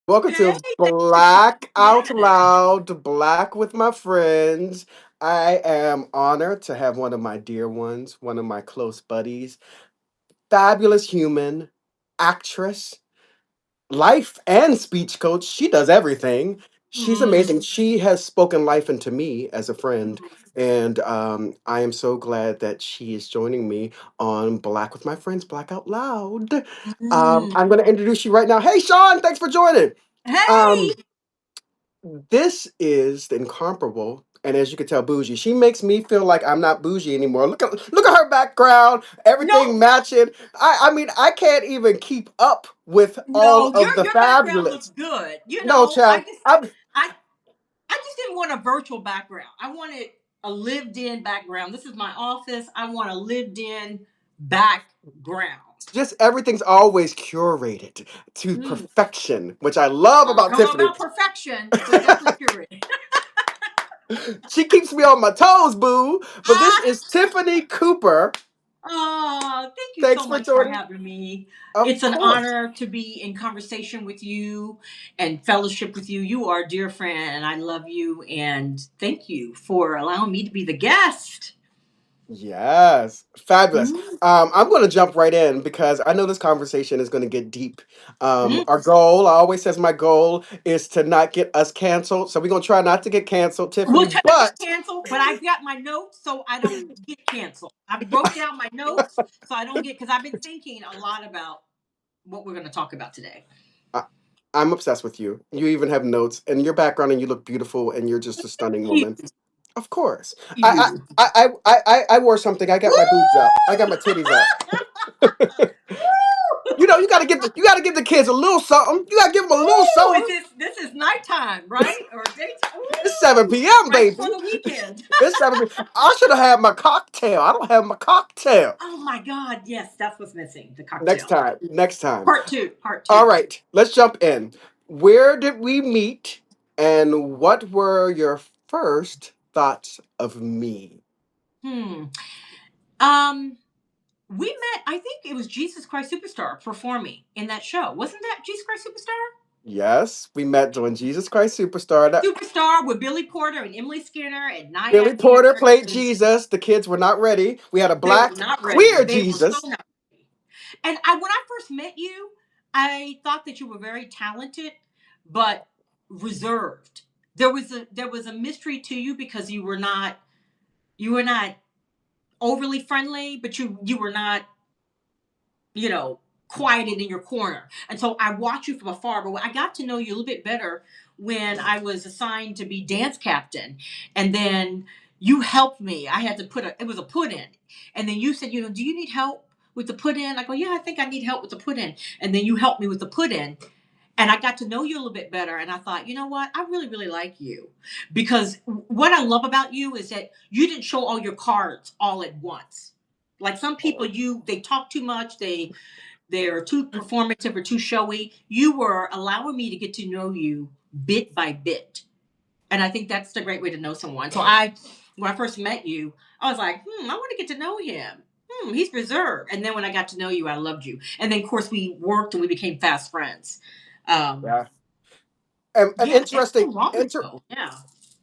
Welcome Hey, to thank you for Black Out yes. Loud, Black with my friends. I am honored to have one of my dear ones, one of my close buddies, fabulous human, actress, life and speech coach. She does everything. She's Mm, amazing. She has spoken life into me as a friend. And I am so glad that she is joining me on Black with my friends, Black Out Loud. I'm mm. going to introduce you right now. Hey, Sean, thanks for joining. Hey, Um, this is the incomparable, and as you can tell, bougie. She makes me feel like I'm not bougie anymore. Look at her background, no, everything matching. I mean, I can't even keep up with all no, of the your background looks fabulous. good. No, child. I, I just didn't want a virtual background. I wanted a lived-in background. This is my office. I want a lived-in background. Just everything's always curated to Mm. perfection, which I love I about don't know Tiffany. about perfection, but definitely curated. She keeps me on my toes, boo. But this Ah, is Tiffany Cooper. oh, thank you Thanks so for much for joining. having me. Of It's an course. honor to be in conversation with you and fellowship with you. You are a dear friend, and I love you. And thank you for allowing me to be the guest. Yes, fabulous. Mm, I'm going to jump right in because I know this conversation is going to get deep. mm. Our goal, I always says my goal is to not get us canceled. So we're going to try not to get canceled, Tiffany. We'll try not to get But canceled, but I got my notes so I don't get canceled. I wrote down my notes so I don't get because I've been thinking a lot about what we're going to talk about today. I, I'm obsessed with you. You even have notes and your background, and you look beautiful, and you're just a stunning Thank woman. Of course, I you. I wore something. I got my boobs out. I got my titties out. You know, you got to give the kids a little something. You got to give them a little Ooh, is something. this is nighttime, right? Or daytime? It's 7 p.m., Right before baby. the weekend. It's 7 p.m. I should have had my cocktail. I don't have my cocktail. Oh my God, yes, that's what's missing. The Next cocktail. time. Next time. Part two. Part All two. right. Let's jump in. Where did we meet, and what were your first thoughts of me? Hmm. Um, we met. I think it was Jesus Christ Superstar performing in that show. Wasn't that Jesus Christ Superstar? Yes, we met during Jesus Christ Superstar. That Superstar with Billy Porter and Emily Skinner and Naya Billy Pierre. Porter played And Jesus. The kids were not ready. We had a they were black not ready. queer They were so Jesus. not ready. And when I first met you, I thought that you were very talented, but reserved. There was a mystery to you because you were not overly friendly, but you were not, you know, quieted in your corner. And so I watched you from afar, but I got to know you a little bit better when I was assigned to be dance captain. And then you helped me. I had to it was a put in. And then you said, do you need help with the put in? I go, yeah, I think I need help with the put in. And then you helped me with the put in. And I got to know you a little bit better. And I thought, you know what? I really, really like you. Because what I love about you is that you didn't show all your cards all at once. Like some people, they talk too much. They're too performative or too showy. You were allowing me to get to know you bit by bit. And I think that's the great way to know someone. So when I first met you, I was like, I want to get to know him. He's reserved. And then when I got to know you, I loved you. And then, of course, we worked and we became fast friends. Um, Yeah. An yeah, that's so interesting, long ago. Yeah.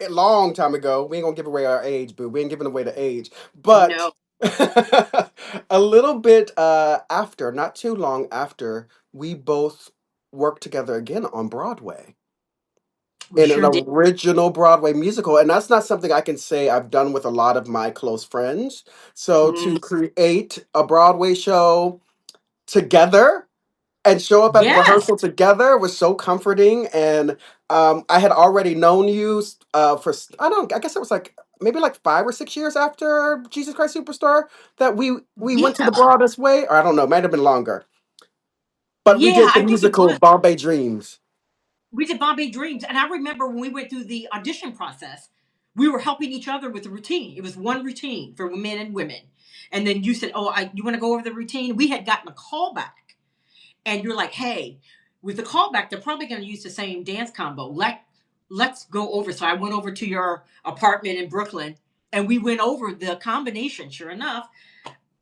a long time ago. We ain't gonna give away our age, boo. We ain't giving away the age. No, But a little bit after, not too long after, we both worked together again on Broadway we in an sure did. original Broadway musical. And that's not something I can say I've done with a lot of my close friends. So Mm, to create a Broadway show together and show up at the yes. rehearsal together was so comforting. And I had already known you for I guess it was like maybe like 5 or 6 years after Jesus Christ Superstar that we went to the Yeah. broadest way, or I don't know, might have been longer, but we Yeah, did the I think it musical was. Bombay Dreams. We did Bombay Dreams, and I remember when we went through the audition process, we were helping each other with the routine. It was one routine for men and women, and then you said, "Oh, you want to go over the routine?" We had gotten a call back, and you're like, "Hey, with the callback, they're probably going to use the same dance combo. Let's go over." So I went over to your apartment in Brooklyn, and we went over the combination. Sure enough,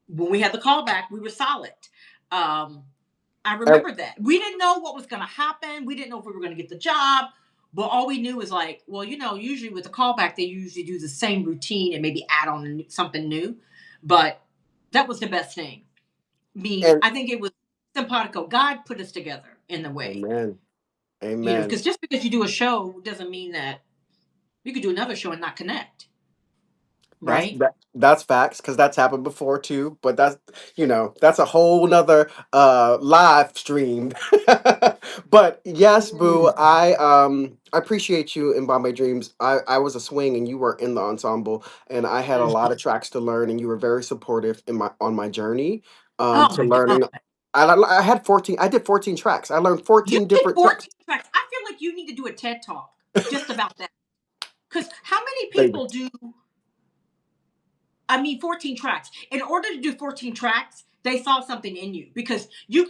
when we had the callback, we were solid. Um, I And, remember that. We didn't know what was going to happen. We didn't know if we were going to get the job. But all we knew was like, well, usually with the callback, they usually do the same routine and maybe add on something new. But that was the best thing. and I think it was simpatico. God put us together in the way, amen. Amen. because just because you do a show doesn't mean that you could do another show and not connect, right? That's facts because that's happened before too. But that's a whole nother live stream. But yes, boo, Mm. I appreciate you in Bombay Dreams. I was a swing and you were in the ensemble, and I had a lot of tracks to learn, and you were very supportive in my journey Oh to my God. learning. I had 14. I did 14 tracks. I learned You 14 did different tracks. 14 tracks. I feel like you need to do a TED talk just about that. Because how many Baby. people do, 14 tracks. In order to do 14 tracks, they saw something in you, because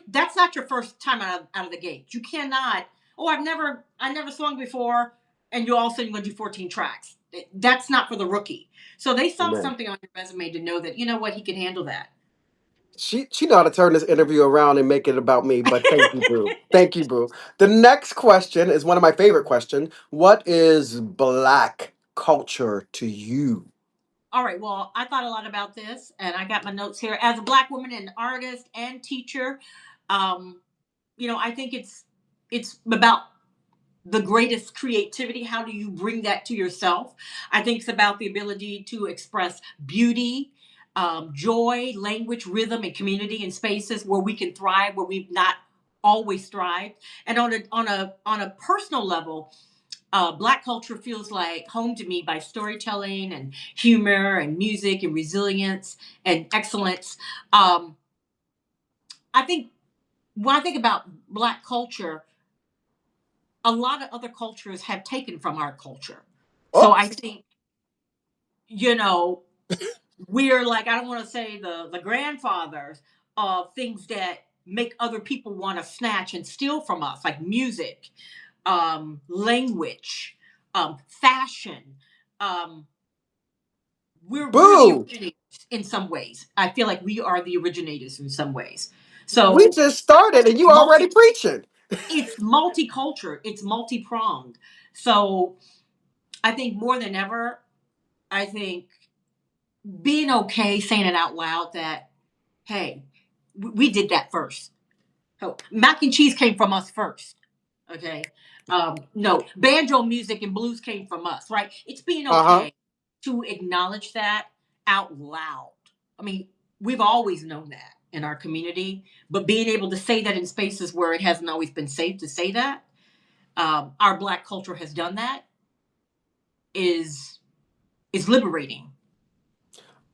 that's not your first time out of the gate. You cannot, oh, I never swung before, and you all of a sudden going to do 14 tracks. That's not for the rookie. So they saw Amen. something on your resume to know that, you know what, he can handle that. She know how to turn this interview around and make it about me, but thank you, boo. Thank you, boo. The next question is one of my favorite questions. What is black culture to you? All right. Well, I thought a lot about this, and I got my notes here. As a black woman and artist and teacher, um, I think it's about the greatest creativity. How do you bring that to yourself? I think it's about the ability to express beauty, joy, language, rhythm, and community in spaces where we can thrive, where we've not always thrived. And on a personal level, Black culture feels like home to me by storytelling and humor and music and resilience and excellence. Um, I think when I think about Black culture, a lot of other cultures have taken from our culture. So Oh, I think, you know, we're like, I don't want to say the grandfathers of things that make other people want to snatch and steal from us, like music, language, fashion. Um, we're the boo. originators in some ways. I feel like we are the originators in some ways. We So just started and you already multi preaching. it's multicultural, it's multi-pronged. So I think more than ever, I think being okay saying it out loud that, hey, we did that first. So mac and cheese came from us first. Okay. No, banjo music and blues came from us, right? It's being Uh-huh. okay to acknowledge that out loud. I mean, we've always known that in our community, but being able to say that in spaces where it hasn't always been safe to say that, our Black culture has done that, is is liberating.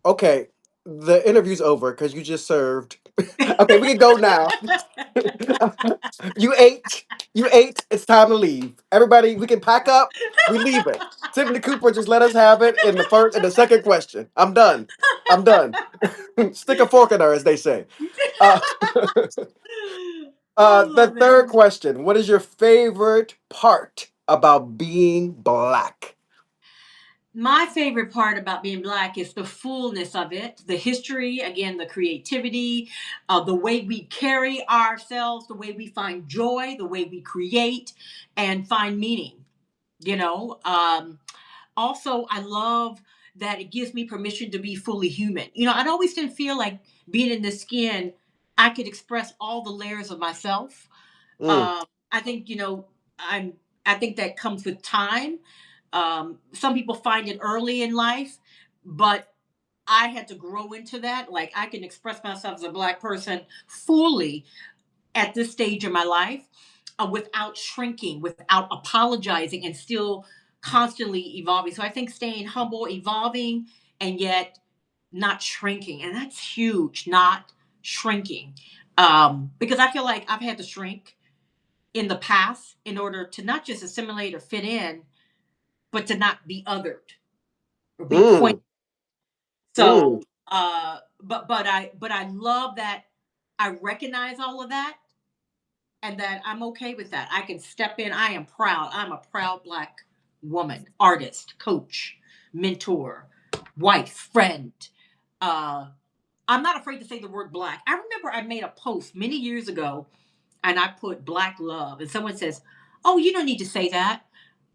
Okay. The interview's over because you just served. Okay, we can go now. You ate. You ate. It's time to leave. Everybody, we can pack up. We leave it. Tiffany Cooper just let us have it in the second question. I'm done. I'm done. Stick a fork in her, as they say. Uh, I the love it. third question. What is your favorite part about being black? My favorite part about being Black is the fullness of it, the history, again, the creativity, the way we carry ourselves, the way we find joy, the way we create and find meaning. You know, also, I love that it gives me permission to be fully human. I always didn't feel like being in this skin, I could express all the layers of myself. Mm, I think I'm. I think that comes with time. Some people find it early in life, but I had to grow into that. Like I can express myself as a Black person fully at this stage of my life, without shrinking, without apologizing, and still constantly evolving. So I think staying humble, evolving, and yet not shrinking, and that's huge. Not shrinking, because I feel like I've had to shrink in the past in order to not just assimilate or fit in, but to not be othered or be pointed. mm, mm. So, but I love that I recognize all of that, and that I'm okay with that. I can step in. I am proud. I'm a proud Black woman, artist, coach, mentor, wife, friend. Uh, I'm not afraid to say the word Black. I remember I made a post many years ago and I put black love, and someone says, "Oh, you don't need to say that.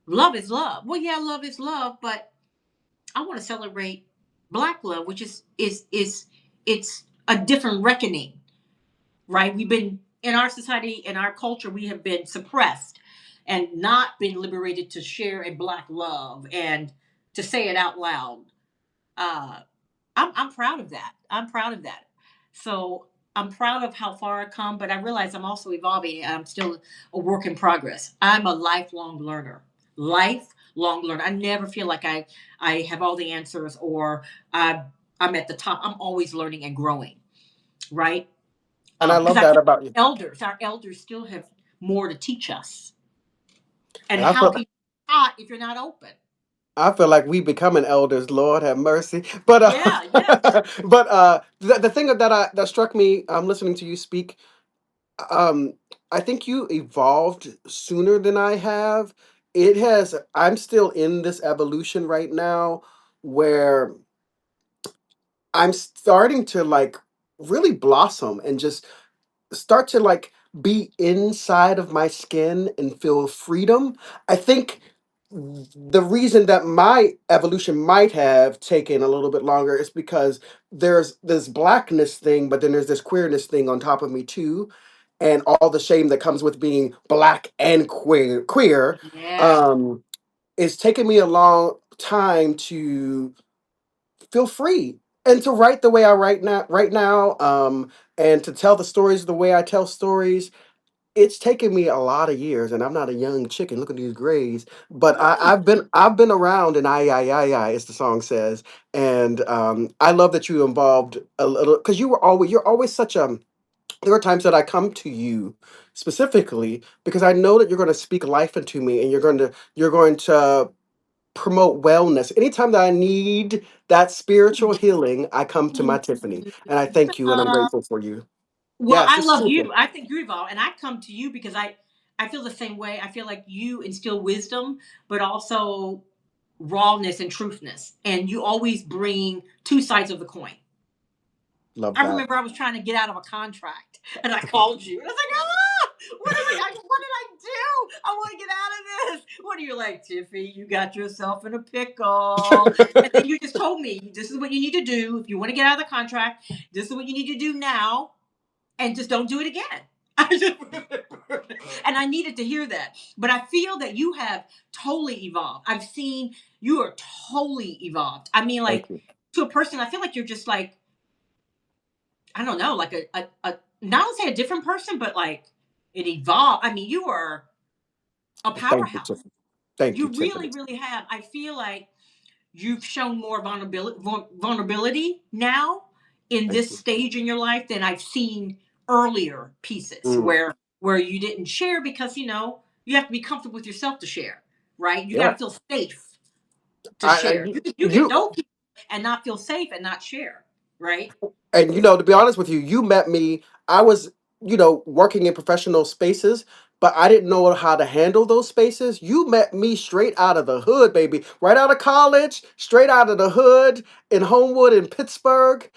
Love is love." Well, yeah, love is love, but I want to celebrate black love, which is it's a different reckoning, right? We've been in our society, in our culture, we have been suppressed and not been liberated to share a black love and to say it out loud. Uh, I'm proud of that. I'm proud of that. So I'm proud of how far I come, but I realize I'm also evolving. I'm still a work in progress. I'm a lifelong learner. Lifelong learner. I never feel like I have all the answers or I I'm at the top. I'm always learning and growing, right? And I Because love I that feel about you. our elders still have more to teach us. And And I how feel can you be taught if you're not open? I feel like we becoming elders. Lord have mercy. But Yeah, yeah. the thing that struck me, listening to you speak, um, I think you evolved sooner than I have. It has. I'm still in this evolution right now, where I'm starting to like really blossom and just start to like be inside of my skin and feel freedom. I think the reason that my evolution might have taken a little bit longer is because there's this blackness thing, but then there's this queerness thing on top of me too, and all the shame that comes with being black and queer. Yeah. Um, it's taken me a long time to feel free and to write the way I write now, right now, and to tell the stories the way I tell stories. It's taken me a lot of years, and I'm not a young chicken. Look at these grays, but I've been around, and I, as the song says, and I love that you involved a little because you're always such a. There are times that I come to you specifically because I know that you're going to speak life into me, and you're going to promote wellness. Anytime that I need that spiritual healing, I come to my Tiffany, and I thank you, and I'm Uh, grateful for you. well, Yes, I it's love super. you. I think you evolve, and I come to you because I feel the same way. I feel like you instill wisdom, but also rawness and truthness, and you always bring two sides of the coin. Love I that. remember I was trying to get out of a contract, and I called you, and I was like, "Ah, what did I do? I want to get out of this." What are you like, Tiffy? You got yourself in a pickle, and then you just told me this is what you need to do if you want to get out of the contract. This is what you need to do now and just don't do it again. And I needed to hear that. But I feel that you have totally evolved. I've seen you are totally evolved. I mean, Thank like you. to a person, I feel like you're just like, I don't know, like a not to say a different person, but like it evolved. I mean, you are a Thank you, powerhouse. Tiffany. Thank you, You Tiffany. really, really have. I feel like you've shown more vulnerability now in Thank this you. stage in your life than I've seen earlier pieces Mm, where you didn't share because you have to be comfortable with yourself to share, right? You got yeah. to feel safe to I share. and You can you know people and not feel safe and not share, right? and to be honest with you, you met me. I was, working in professional spaces, but I didn't know how to handle those spaces. You met me straight out of the hood, baby. Right out of college, straight out of the hood in Homewood in Pittsburgh.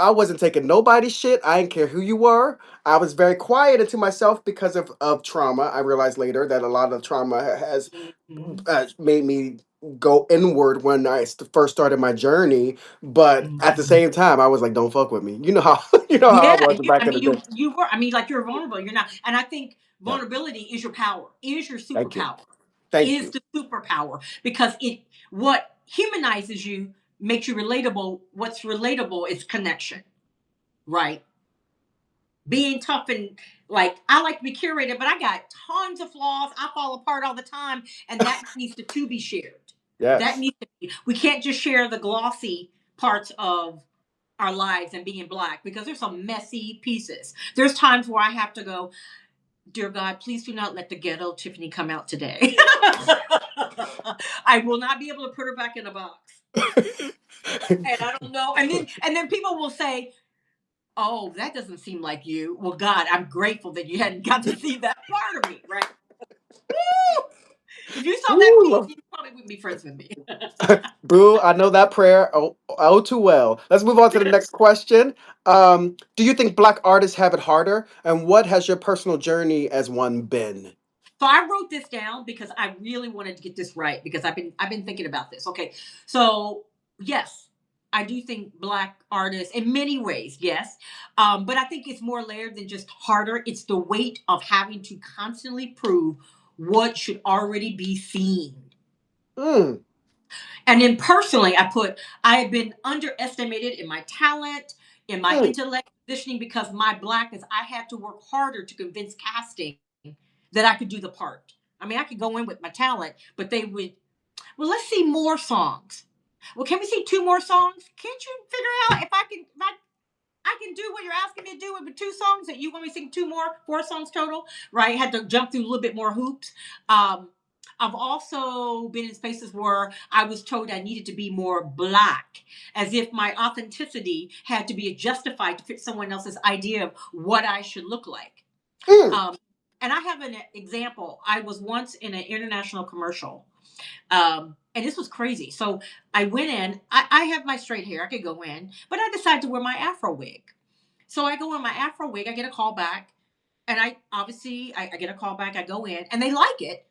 I wasn't taking nobody's shit. I didn't care who you were. I was very quiet into myself because of trauma. I realized later that a lot of trauma has Mhm. made me go inward when I first started my journey. But at the Mhm. same time, I was like, "Don't fuck with me." You know how you know how I Yeah, was yeah. back I in the mean, day. you were. I mean, like you're vulnerable. You're not. And I think Yeah. vulnerability is your power. Is your Thank you. superpower. Thank Is you. the superpower because it what humanizes you makes you relatable. What's relatable is connection, right? Being tough and like I like to be curated, but I got tons of flaws. I fall apart all the time, and that needs to be shared. That Yes. needs to be. We can't just share the glossy parts of our lives and being black because there's some messy pieces. There's times where I have to go, dear God, please do not let the ghetto Tiffany come out today. I will not be able to put her back in a box. And I don't know. And then people will say, "Oh, that doesn't seem like you." Well, God, I'm grateful that you hadn't got to see that part of me, right? If you saw that piece, Ooh, you probably wouldn't be friends with me. Boo, I know that prayer oh too well. Let's move on to the next question. Do you think black artists have it harder? And what has your personal journey as one been? So I wrote this down because I really wanted to get this right because I've been thinking about this. Okay. So yes, I do think black artists in many ways, yes. But I think it's more layered than just harder. It's the weight of having to constantly prove what should already be seen. Mm, And then personally, I have been underestimated in my talent, in my mm, intellect positioning because my blackness, I had to work harder to convince casting that I could do the part. I mean, I could go in with my talent, but they would, well, let's see more songs. Well, can we see two more songs? Can't you figure out if I can do what you're asking me to do with two songs that you want me to sing two more, four songs total, right? Had to jump through a little bit more hoops. Um, I've also been in spaces where I was told I needed to be more black, as if my authenticity had to be justified to fit someone else's idea of what I should look like. mm. Um, and I have an example. I was once in an international commercial, and this was crazy. So I went in. I have my straight hair. I could go in, but I decided to wear my Afro wig. So I go in my Afro wig. I get a call back, and I get a call back. I go in, and they like it.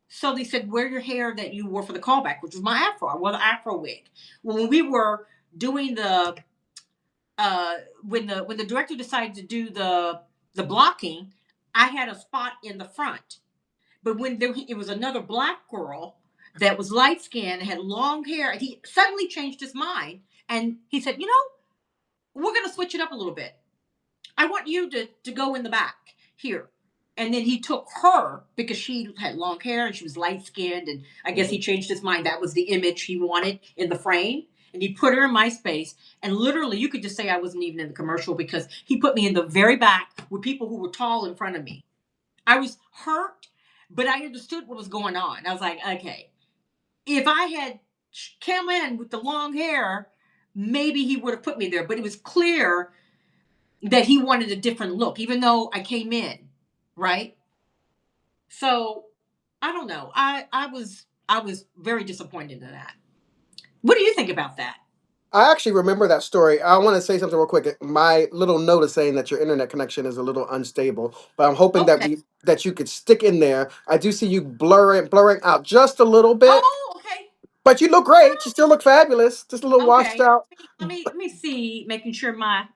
So they said, "Wear your hair that you wore for the callback," which was my Afro. I wore the Afro wig. Well, when we were doing uh, when the director decided to do the blocking, I had a spot in the front. But it was another black girl that was light skinned, had long hair, and he suddenly changed his mind. And he said, we're going to switch it up a little bit. I want you to go in the back here. And then he took her because she had long hair and she was light skinned. And I guess he changed his mind. That was the image he wanted in the frame. And he put her in my space. And literally, you could just say I wasn't even in the commercial because he put me in the very back with people who were tall in front of me. I was hurt, but I understood what was going on. I was like, okay, if I had come in with the long hair, maybe he would have put me there. But it was clear that he wanted a different look, even though I came in, right? So I don't know. I was very disappointed in that. What do you think about that? I actually remember that story. I want to say something real quick. My little note is saying that your internet connection is a little unstable, but I'm hoping that Okay. you could stick in there. I do see you blurring out just a little bit, Oh, okay. but you look great. You still look fabulous. Just a little washed Okay. out. Let me see, making sure my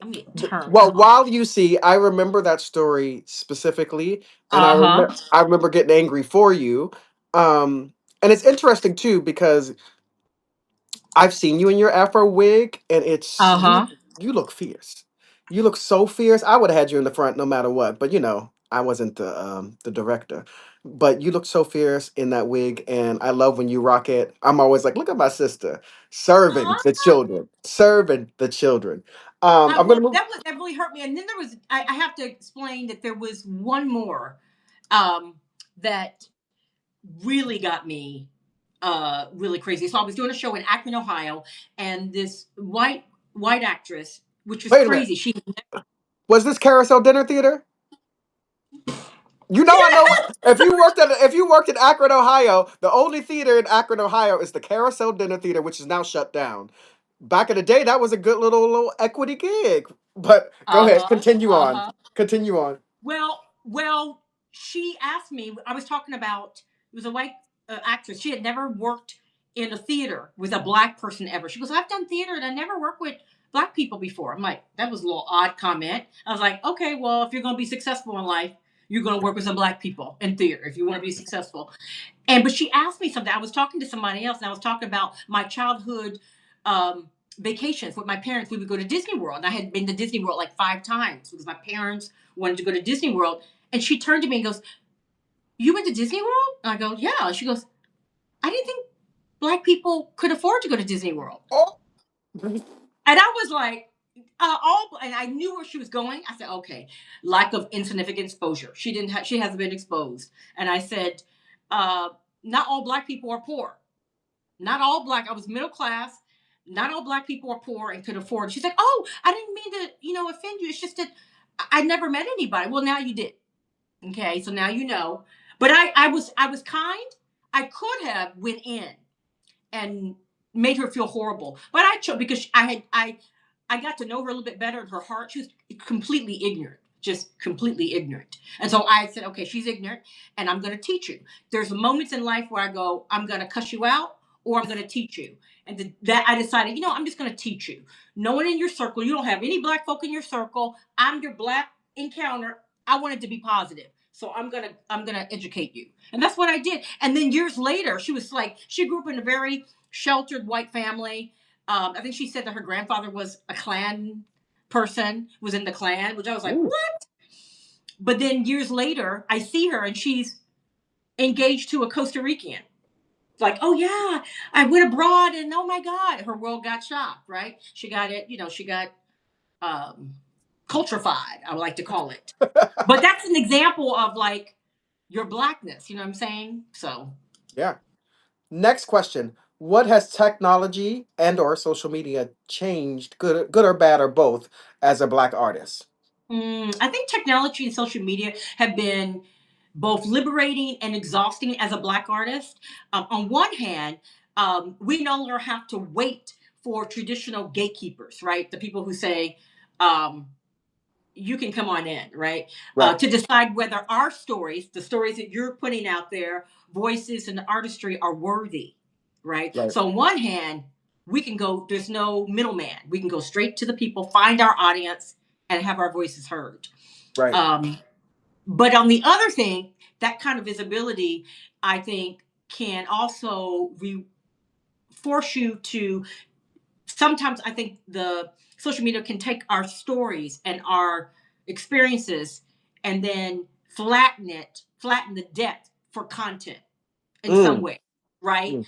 let me turn. Well, while you see, I remember that story specifically, and Uh-huh. I remember getting angry for you. And it's interesting too because I've seen you in your Afro wig, and it's Uh-huh. you look fierce. You look so fierce. I would have had you in the front no matter what, but I wasn't the director. But you look so fierce in that wig, and I love when you rock it. I'm always like, look at my sister serving the children, serving the children. I'm Well, gonna move. that really hurt me. And then there was I have to explain that there was one more that really got me really crazy. So I was doing a show in Akron, Ohio, and this white actress, which was Wait a minute. crazy. She Was this Carousel Dinner Theater? I know if you worked in Akron, Ohio, the only theater in Akron, Ohio is the Carousel Dinner Theater, which is now shut down. Back in the day, that was a good little equity gig. But go ahead, uh-huh, uh-huh. continue on. Well, she asked me. I was talking about it was a white actress. She had never worked in a theater with a black person ever. She goes, "I've done theater and I never worked with black people before." I'm like, that was a little odd comment. I was like, okay, well, if you're going to be successful in life, you're going to work with some black people in theater if you want to be successful. And but she asked me something. I was talking to somebody else, and I was talking about my childhood um, vacations with my parents. We would go to Disney World, and I had been to Disney World like 5 times because my parents wanted to go to Disney World. And she turned to me and goes, "You went to Disney World?" And I go, "Yeah." And she goes, "I didn't think black people could afford to go to Disney World." Oh, And I was like, and I knew where she was going. I said, okay, lack of insignificant exposure. She hasn't been exposed. And I said, uh, not all black people are poor. Not all black. I was middle class. Not all black people are poor and could afford. She's like, oh, I didn't mean to, offend you. It's just that I never met anybody. Well, now you did. Okay, so now you know. But I was kind. I could have went in and made her feel horrible. But I chose because I got to know her a little bit better in her heart. She was completely ignorant, just completely ignorant. And so I said, okay, she's ignorant, and I'm going to teach you. There's moments in life where I go, I'm going to cuss you out, or I'm going to teach you. And that I decided, I'm just going to teach you. No one in your circle. You don't have any black folk in your circle. I'm your black encounter. I wanted to be positive. So I'm gonna educate you, and that's what I did. And then years later, she grew up in a very sheltered white family. I think she said that her grandfather was a Klan person, was in the Klan, which I was like, Ooh. what? But then years later, I see her and she's engaged to a Costa Rican. Like, oh yeah, I went abroad and oh my God, her world got shocked, right? She got it, she got um, cultrified, I would like to call it. But that's an example of like your blackness, you know what I'm saying? So Yeah. Next question. What has technology and or social media changed, good or bad or both, as a black artist? I think technology and social media have been both liberating and exhausting as a black artist. On one hand, we no longer have to wait for traditional gatekeepers, right? The people who say, um, you can come on in, right? Right. To decide whether our stories, the stories that you're putting out there, voices and artistry are worthy, right? Right. So, on one hand, we can go, there's no middleman. We can go straight to the people, find our audience, and have our voices heard. Right. Um, but on the other thing, that kind of visibility, I think, can also force you to. Sometimes I think the social media can take our stories and our experiences and then flatten the depth for content in some Mm, way, right? mm,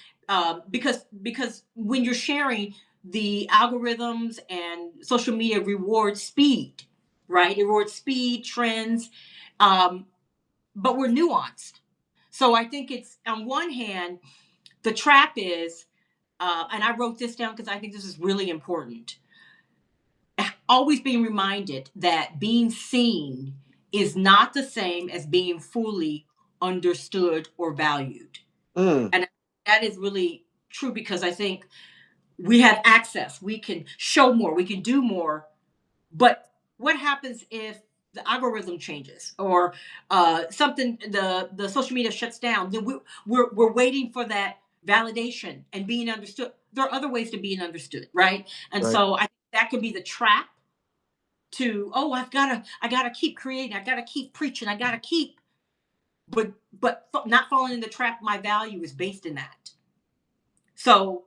Because when you're sharing, the algorithms and social media reward speed, right? It rewards speed, trends, um, but we're nuanced. So I think it's on one hand, the trap is, and I wrote this down because I think this is really important. Always being reminded that being seen is not the same as being fully understood or valued. mm. And that is really true because I think we have access, we can show more, we can do more. But what happens if the algorithm changes or something, the social media shuts down? Then we're waiting for that validation and being understood. There are other ways to being understood, right? And Right. so I think that can be the trap to, oh, I gotta keep creating, I gotta keep preaching, I gotta keep, but not falling in the trap. My value is based in that. So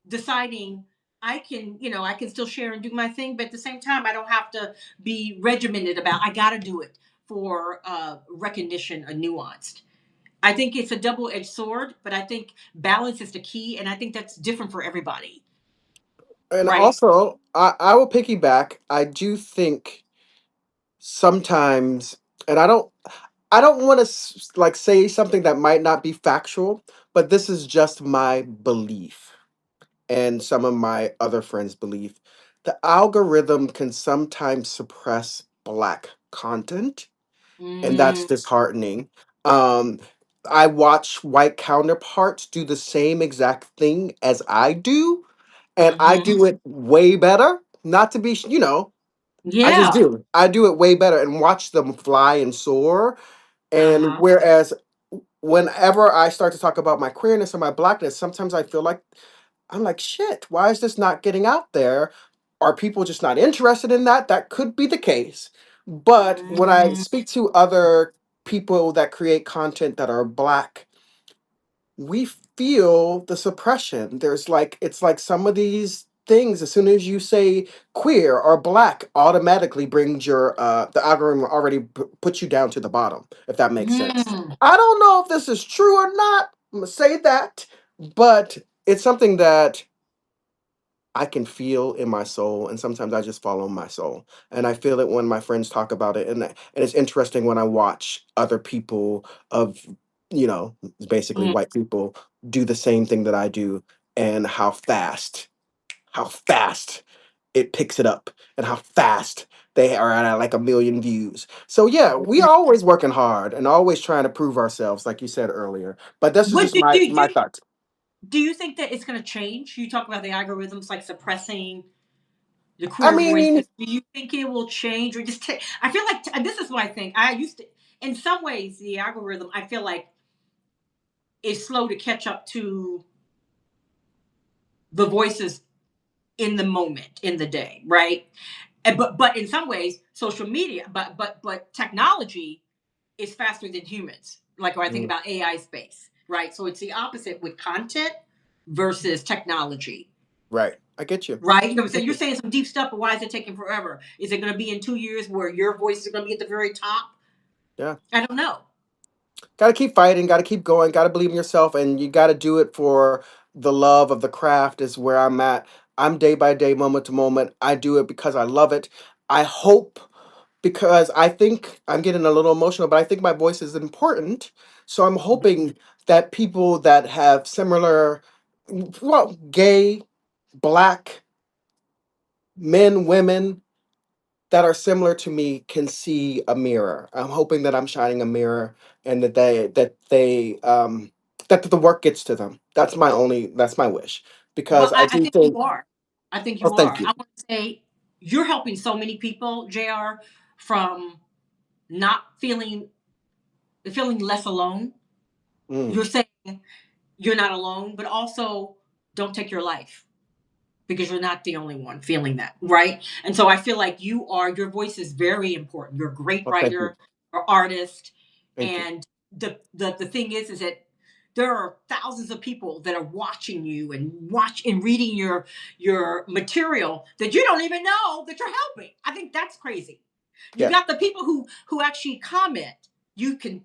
deciding I can still share and do my thing, but at the same time I don't have to be regimented about I got to do it for recognition or nuanced. I think it's a double-edged sword, but I think balance is the key, and I think that's different for everybody, And right? also, I will piggyback. I do think sometimes, and I don't want to like say something that might not be factual, but this is just my belief and some of my other friends' belief. The algorithm can sometimes suppress black content, and that's Mm, disheartening. Um, I watch white counterparts do the same exact thing as I do, and I hmm. do it way better. Not to be, I just Yeah. do. I do it way better and watch them fly and soar. And Uh-huh. whereas whenever I start to talk about my queerness or my blackness, sometimes I feel like I'm like, shit, why is this not getting out there? Are people just not interested in that? That could be the case. But when I Mm, speak to other people that create content that are black, we feel the suppression. There's like, it's like some of these things, as soon as you say queer or black, automatically brings the algorithm already puts you down to the bottom, if that makes sense. mm, I don't know if this is true or not. I'm gonna say that, but it's something that I can feel in my soul, and sometimes I just follow my soul. And I feel it when my friends talk about it, and it's interesting when I watch other people of, basically mm. white people do the same thing that I do, and how fast it picks it up, and how fast they are at like a million views. So yeah, we Mhm. always working hard and always trying to prove ourselves, like you said earlier. But this is What just my thoughts. do you think that it's going to change? You talk about the algorithms like suppressing the I queer mean, voices. Do you think it will change or just take? I feel like this is what I think. I used to, in some ways, the algorithm. I feel like is slow to catch up to the voices in the moment in the day, right? And, but in some ways, social media, but technology is faster than humans. Like when I think mm, about AI space, right? So it's the opposite with content versus technology, right. I get you. right? You know what I I'm saying? get You're you. saying some deep stuff, but why is it taking forever? Is it going to be in 2 years where your voice is going to be at the very top? Yeah. I don't know. Got to keep fighting, got to keep going, got to believe in yourself, and you got to do it for the love of the craft, is where I'm at. I'm day by day, moment to moment. I do it because I love it. I hope, because I think I'm getting a little emotional, but I think my voice is important. So I'm hoping that people that have similar, well, gay, black men, women, that are similar to me can see a mirror. I'm hoping that I'm shining a mirror, and that the work gets to them. That's my wish, Well, because I I do think you think. are. I think Oh, you are. thank you. I want to say you're helping so many people, JR, from not feeling less alone. Mm, You're saying you're not alone, but also don't take your life because you're not the only one feeling that, right? And so I feel like your voice is very important. You're a great oh, thank you. writer or artist. Thank you. And the thing is that there are thousands of people that are watching you and reading your material that you don't even know that you're helping. I think that's crazy. You Yeah, got the people who actually comment. You can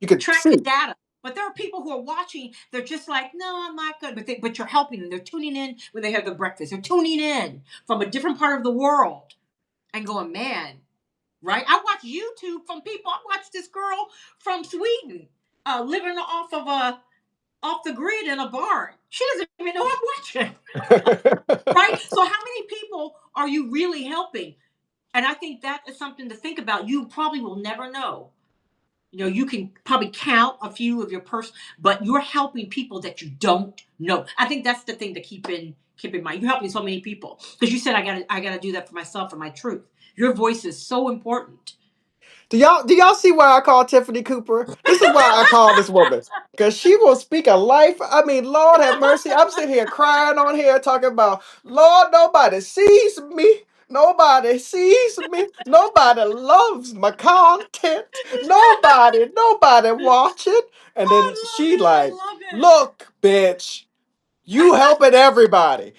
you could track the see. data. But there are people who are watching. They're just like, no, I'm not good. But you're helping them. They're tuning in when they have the breakfast. They're tuning in from a different part of the world and going, man, right? I watch YouTube from people. I watched this girl from Sweden living off the grid in a barn. She doesn't even know I'm watching, right? So how many people are you really helping? And I think that is something to think about. You probably will never know. You can probably count a few of your but you're helping people that you don't know. I think that's the thing to keep in mind. You're helping so many people because you said I gotta do that for myself, for my truth. Your voice is so important. Do y'all see why I call Tiffany Cooper? This is why I call this woman. Because she will speak a life. I mean, Lord have mercy. I'm sitting here crying on here talking about, Lord, nobody sees me. Nobody sees me. Nobody loves my content. Nobody watch it. And then I love she it. I like, love it. look, bitch, you helping everybody.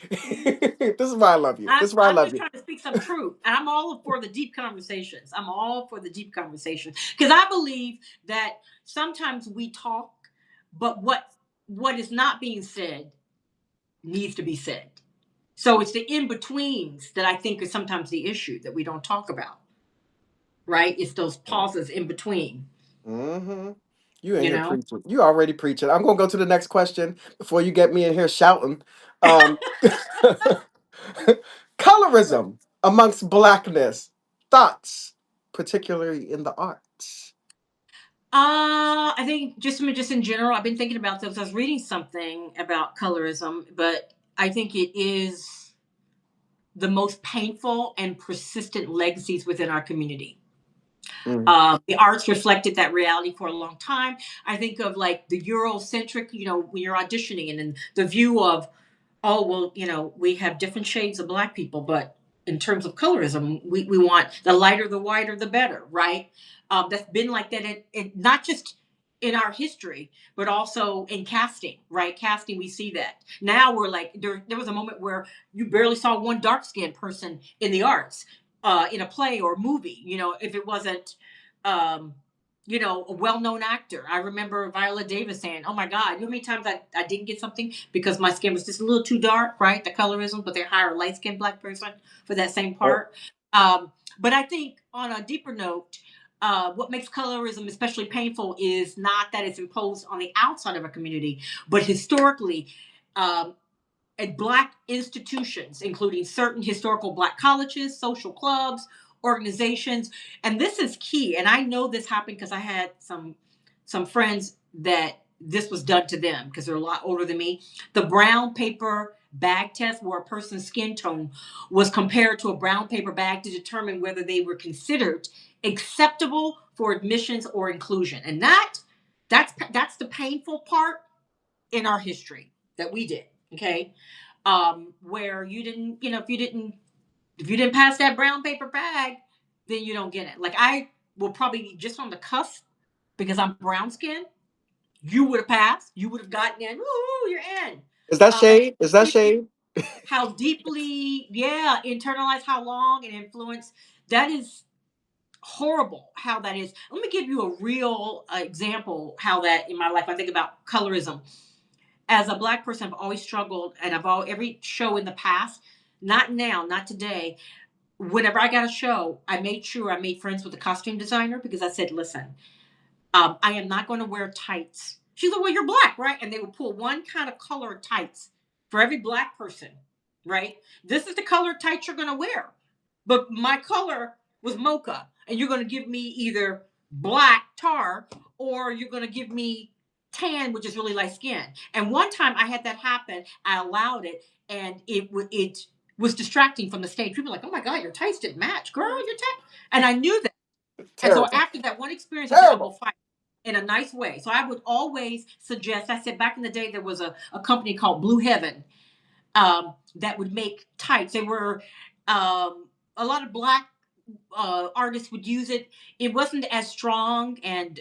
This is why I love you. I'm This is why I I'm love just you. trying to speak some truth, and I'm all for the deep conversations. I'm all for the deep conversations because I believe that sometimes we talk, but what is not being said needs to be said. So it's the in betweens that I think is sometimes the issue that we don't talk about, right? It's those pauses in between, Mm-hmm. You in you here know? preaching. You already preaching. I'm gonna go to the next question before you get me in here shouting. Um, colorism amongst blackness. Thoughts, particularly in the arts. I think just in general, I've been thinking about this. I was reading something about colorism, but I think it is the most painful and persistent legacies within our community. Mm, The arts reflected that reality for a long time. I think of like the Eurocentric, when you're auditioning and the view of, oh, well, we have different shades of black people, but in terms of colorism, we want the lighter, the whiter, the better, right? That's been like that not just in our history, but also in casting, right? Casting, we see that. Now we're like, there was a moment where you barely saw one dark skinned person in the arts, in a play or movie, if it wasn't um, a well-known actor. I remember Viola Davis saying, "Oh my God, you know how many times I didn't get something because my skin was just a little too dark, right? The colorism, but they hire a light-skinned black person for that same right. part." But I think on a deeper note, what makes colorism especially painful is not that it's imposed on the outside of a community, but historically. Um, at Black institutions, including certain historical Black colleges, social clubs, organizations. And this is key. And I know this happened because I had some friends that this was done to them because they're a lot older than me. The brown paper bag test, where a person's skin tone was compared to a brown paper bag to determine whether they were considered acceptable for admissions or inclusion. And that's the painful part in our history that we did. Okay, where you didn't, if you didn't pass that brown paper bag, then you don't get it. Like I will probably be just on the cusp because I'm brown skinned. You would have passed. You would have gotten in. Ooh, you're in. Is that And shade? Is that deeply, shade? how deeply, yeah, internalized, how long and influence. That is horrible. How that is. Let me give you a real example. How that in my life. I think about colorism. As a Black person, I've always struggled, and I've all every show in the past. Not now, not today. Whenever I got a show, I made sure I made friends with the costume designer because I said, listen, I am not going to wear tights. She's like, well, you're Black, right? And they would pull one kind of color of tights for every Black person, right? This is the color of tights you're going to wear. But my color was mocha, and you're going to give me either black tar or you're going to give me tan, which is really light skin. And one time I had that happen. I allowed it, and it was distracting from the stage. People were like, oh my God, your tights didn't match, girl, your tights. And I knew that. And so Terrible. after that one experience, I said, I'm Terrible. going to fight in a nice way. So I would always suggest, I said back in the day, there was a company called Blue Heaven that would make tights. They were a lot of Black artists would use it. It wasn't as strong and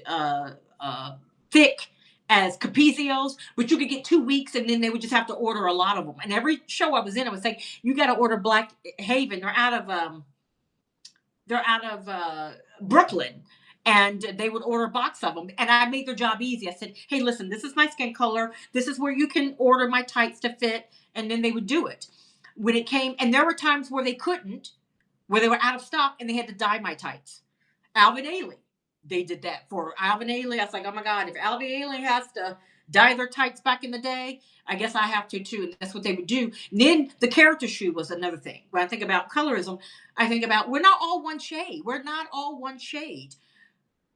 thick as Capizios, but you could get 2 weeks and then they would just have to order a lot of them. And every show I was in, I was saying, you got to order Black Haven. They're out of Brooklyn, and they would order a box of them. And I made their job easy. I said, "Hey, listen, this is my skin color. This is where you can order my tights to fit," and then they would do it. When it came, and there were times where they couldn't, where they were out of stock, and they had to dye my tights. Alvin Ailey, they did that for Alvin Ailey. I was like, oh my God, if Alvin Ailey has to dye their tights back in the day, I guess I have to too. And that's what they would do. And then the character shoe was another thing. When I think about colorism, I think about we're not all one shade. We're not all one shade.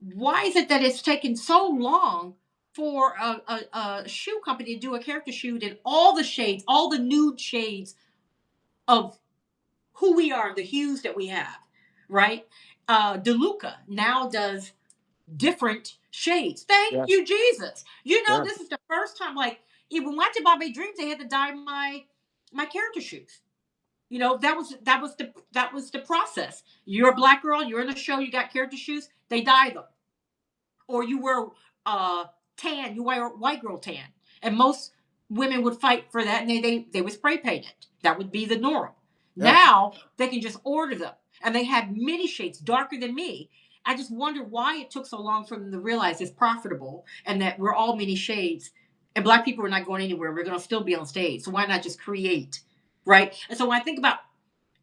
Why is it that it's taken so long for a shoe company to do a character shoot in all the shades, all the nude shades of who we are, the hues that we have, right? DeLuca now does different shades. Thank Yes. you, Jesus. Yeah. This is the first time. Like even watching Bobby Dreams, they had to dye my character shoes. That was the process. You're a Black girl. You're in a show. You got character shoes. They dye them, or you wear uh tan, you wear white girl tan. And most women would fight for that, and they would spray paint it. That would be the norm. Yeah. Now they can just order them, and they have many shades darker than me. I just wonder why it took so long for them to realize it's profitable and that we're all many shades, and Black people are not going anywhere. We're going to still be on stage, so why not just create, right? And so when I think about,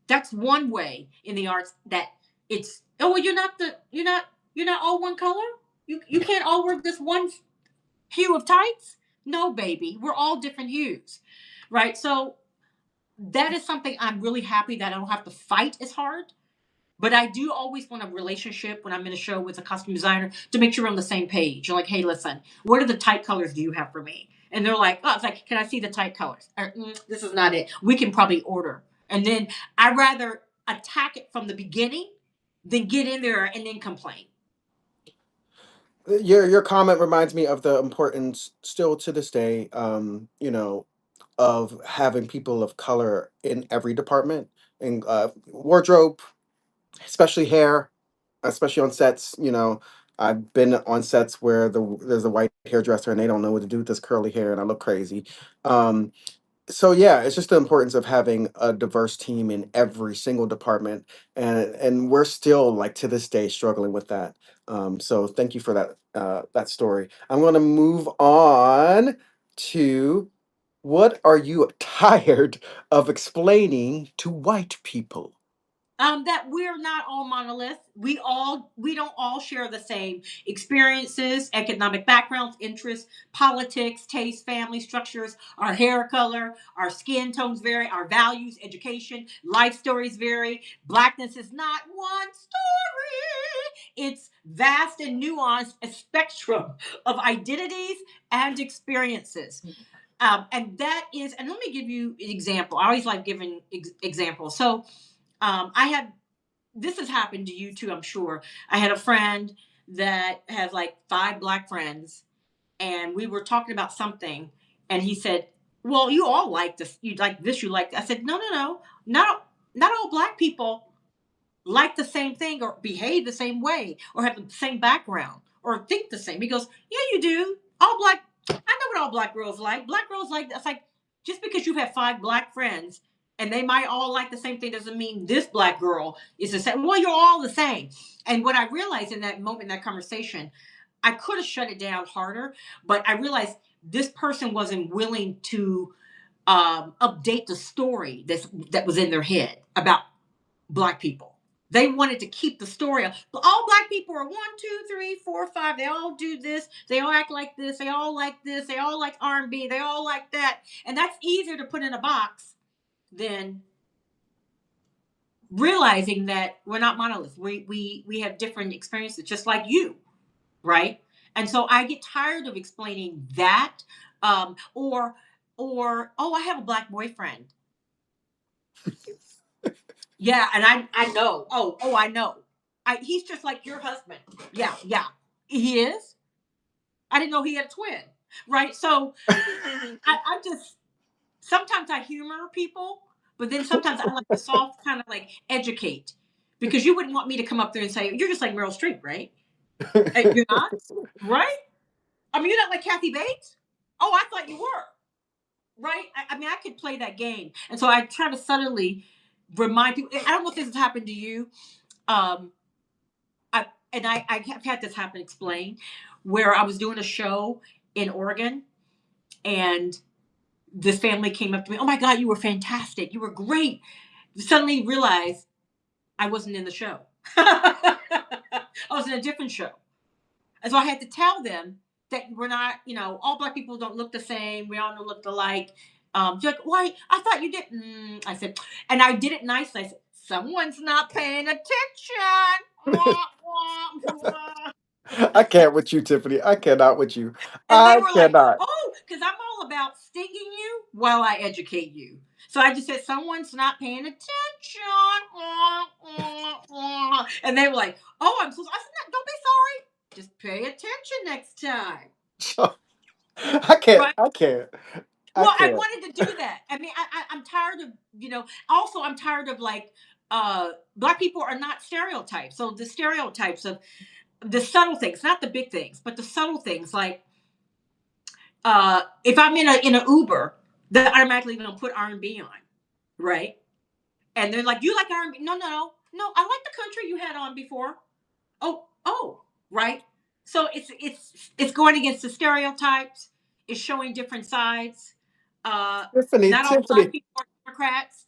that's one way in the arts that it's, oh well, you're not all one color. You can't all wear this one hue of tights. No, baby, we're all different hues, right? So that is something I'm really happy that I don't have to fight as hard. But I do always want a relationship when I'm in a show with a costume designer to make sure we're on the same page. You're like, hey, listen, what are the tight colors do you have for me? And they're like, oh, it's like, can I see the tight colors? Or, this is not it. We can probably order. And then I'd rather attack it from the beginning than get in there and then complain. Your comment reminds me of the importance still to this day, of having people of color in every department, in wardrobe, especially hair, especially on sets. I've been on sets where there's a white hairdresser and they don't know what to do with this curly hair, and I look crazy. Um, so yeah, it's just the importance of having a diverse team in every single department, and we're still like to this day struggling with that. So thank you for that story. I'm going to move on to, what are you tired of explaining to white people? That we're not all monoliths. We don't all share the same experiences, economic backgrounds, interests, politics, taste, family structures, our hair color, our skin tones vary, our values, education, life stories vary. Blackness is not one story. It's vast and nuanced, a spectrum of identities and experiences. And that is, and let me give you an example. I always like giving examples. So I had this has happened to you too, I'm sure. I had a friend that has like five black friends, and we were talking about something, and he said, "Well, you all like this. You like this. You like." That. I said, "No, no, no. Not all black people like the same thing or behave the same way or have the same background or think the same." He goes, "Yeah, you do. All black. I know what all black girls like. Black girls like that's like just because you have five black friends and they might all like the same thing doesn't mean this black girl is the same. Well, you're all the same." And what I realized in that moment, in that conversation, I could have shut it down harder, but I realized this person wasn't willing to update the story that was in their head about black people. They wanted to keep the story up. All black people are one, two, three, four, five. They all do this. They all act like this. They all like this. They all like R&B. They all like that. And that's easier to put in a box than realizing that we're not monoliths. We have different experiences, just like you, right? And so I get tired of explaining that, or oh, I have a black boyfriend. Yeah, and I know. Oh, I know. He's just like your husband. Yeah, yeah, he is. I didn't know he had a twin. Right. So I just sometimes I humor people, but then sometimes I like to soft kind of like educate because you wouldn't want me to come up there and say you're just like Meryl Streep, right? You're not, right? I mean, you're not like Kathy Bates. Oh, I thought you were. Right? I mean, I could play that game, and so I try to subtly remind people. I don't know if this has happened to you. Um, I have had this happen. Explain where I was doing a show in Oregon, and this family came up to me. Oh my God, you were fantastic. You were great. Suddenly realized I wasn't in the show. I was in a different show. And so I had to tell them that we're not, all black people don't look the same. We all don't look alike. Like, why? I thought you did. I said, and I did it nicely. I said, someone's not paying attention. I can't with you, Tiffany. I cannot with you. And they I were like, cannot. oh, because I'm all about stinging you while I educate you. So I just said, someone's not paying attention. And they were like, oh, I'm so sorry. I said, no, don't be sorry. Just pay attention next time. I can't. Right? I can't. I Well, I can't. wanted to do that. I mean, I'm tired of, also I'm tired of like, black people are not stereotypes. So the stereotypes of the subtle things, not the big things, but the subtle things like, if I'm in a Uber, they're automatically gonna put R&B on, right? And they're like, "You like R&B? No, no, no, no. I like the country you had on before." Oh, right. So it's going against the stereotypes. It's showing different sides. Tiffany, Not all black Tiffany. people are Democrats.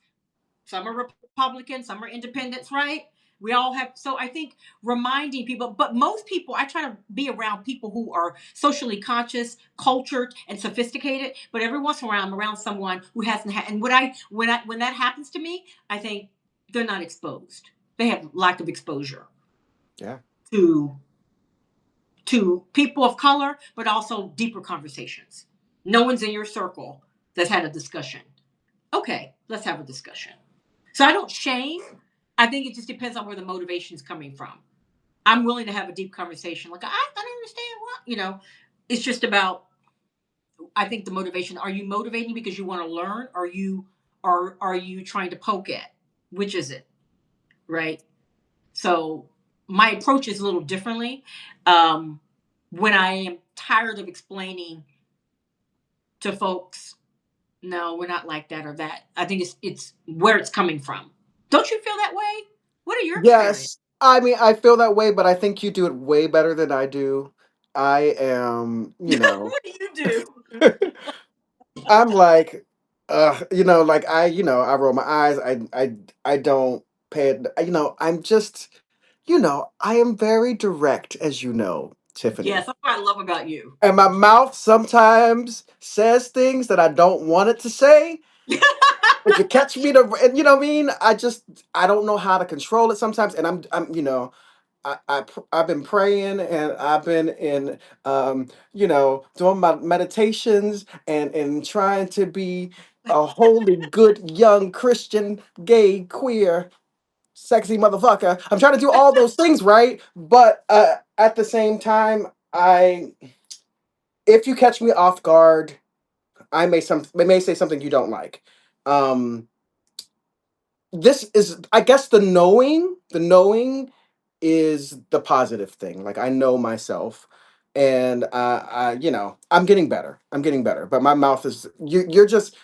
Some are Republicans, some are independents, right? We all have, so I think reminding people, but most people, I try to be around people who are socially conscious, cultured, and sophisticated. But every once in a while, I'm around someone who hasn't had, and when that happens to me, I think they're not exposed. They have lack of exposure Yeah. to people of color, but also deeper conversations. No one's in your circle that's had a discussion. Okay, let's have a discussion. So I don't shame. I think it just depends on where the motivation is coming from. I'm willing to have a deep conversation. Like, I don't understand what, it's just about, I think the motivation. Are you motivating because you want to learn? Are you trying to poke at? Which is it? Right. So my approach is a little differently. Um, when I am tired of explaining to folks, no, we're not like that or that. I think it's where it's coming from. Don't you feel that way? What are your experiences? Yes. I mean, I feel that way, but I think you do it way better than I do. I am, What do you do? I'm like, like I roll my eyes. I don't. I'm just, I am very direct, as you know, Yes, Tiffany. that's what I love about you. And my mouth sometimes says things that I don't want it to say. If you catch me to, and you know what I mean? I don't know how to control it sometimes. And I've been praying and I've been in, doing my meditations and trying to be a holy, good, young Christian, gay, queer, sexy motherfucker. I'm trying to do all those things right, but at the same time, if you catch me off guard, I may say something you don't like. Um, this is, I guess, the knowing is the positive thing. Like, I know myself, and I'm getting better, but my mouth is, you're just,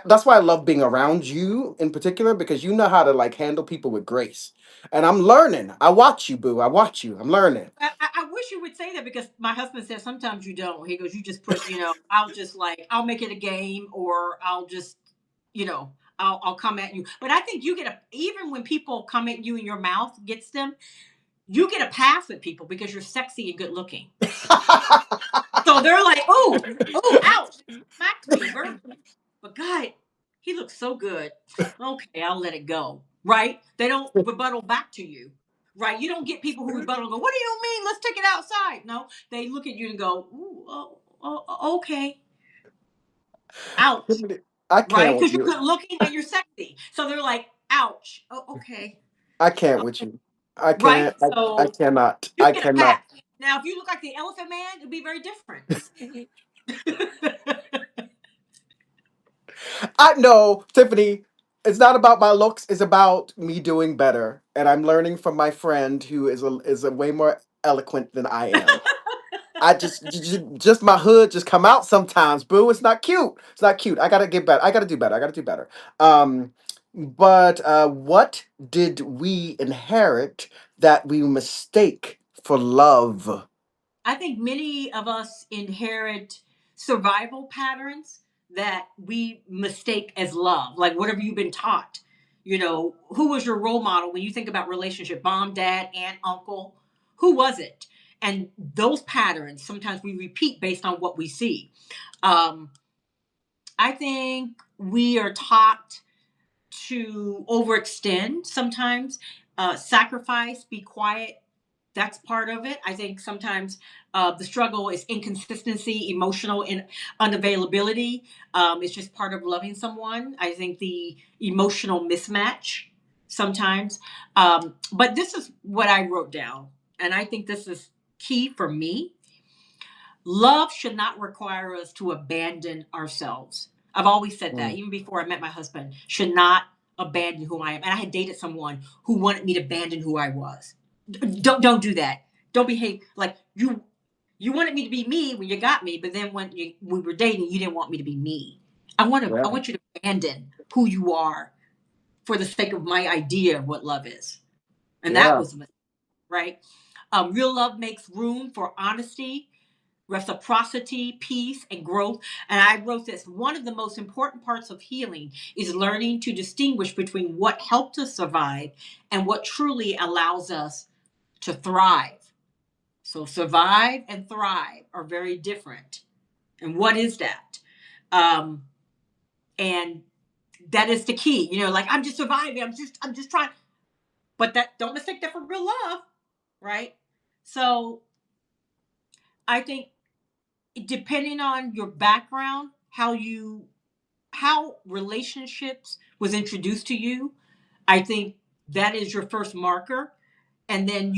that's why I love being around you in particular, because you know how to like handle people with grace, and I'm learning. I watch you, boo. I watch you. I'm learning. I wish you would say that because my husband says sometimes you don't. He goes, you just put, I'll just like, I'll make it a game or I'll just, you know, I'll come at you. But I think you get even when people come at you and your mouth gets them, you get a pass with people because you're sexy and good looking. So they're like, oh, ouch, smacked me verbally. But God, he looks so good. Okay, I'll let it go. Right? They don't rebuttal back to you. Right? You don't get people who rebuttal and go, what do you mean? Let's take it outside. No, they look at you and go, ooh, okay, ouch. I can't Right? with Because you're you. good looking and you're sexy. So they're like, ouch. Oh, okay. I can't with Okay. you. I Right? can't. I So cannot. you I get a pass. cannot. Now, if you look like the Elephant Man, it'd be very different. I know, Tiffany, it's not about my looks, it's about me doing better. And I'm learning from my friend who is a way more eloquent than I am. I just my hood just come out sometimes, boo. It's not cute. It's not cute. I gotta get better. I gotta do better. I gotta do better. Um, but what did we inherit that we mistake for love? I think many of us inherit survival patterns that we mistake as love. Like whatever you've been taught. Who was your role model when you think about relationship? Mom, dad, aunt, uncle. Who was it? And those patterns sometimes we repeat based on what we see. Um, I think we are taught to overextend sometimes, sacrifice, be quiet. That's part of it. I think sometimes the struggle is inconsistency, emotional unavailability. It's just part of loving someone. I think the emotional mismatch sometimes. But this is what I wrote down, and I think this is key for me. Love should not require us to abandon ourselves. I've always said that, Mm, even before I met my husband, should not abandon who I am. And I had dated someone who wanted me to abandon who I was. Don't do that. Don't behave like you wanted me to be me when you got me, but then when we were dating, you didn't want me to be me. I yeah, want you to abandon who you are for the sake of my idea of what love is. And that yeah. was a mistake, right? Real love makes room for honesty, reciprocity, peace, and growth. And I wrote this: one of the most important parts of healing is learning to distinguish between what helped us survive and what truly allows us to thrive. So, survive and thrive are very different. And what is that? Um, and that is the key. Like I'm just surviving. I'm just trying. But that don't mistake that for real love, right? So I think depending on your background, how relationships was introduced to you, I think that is your first marker. And then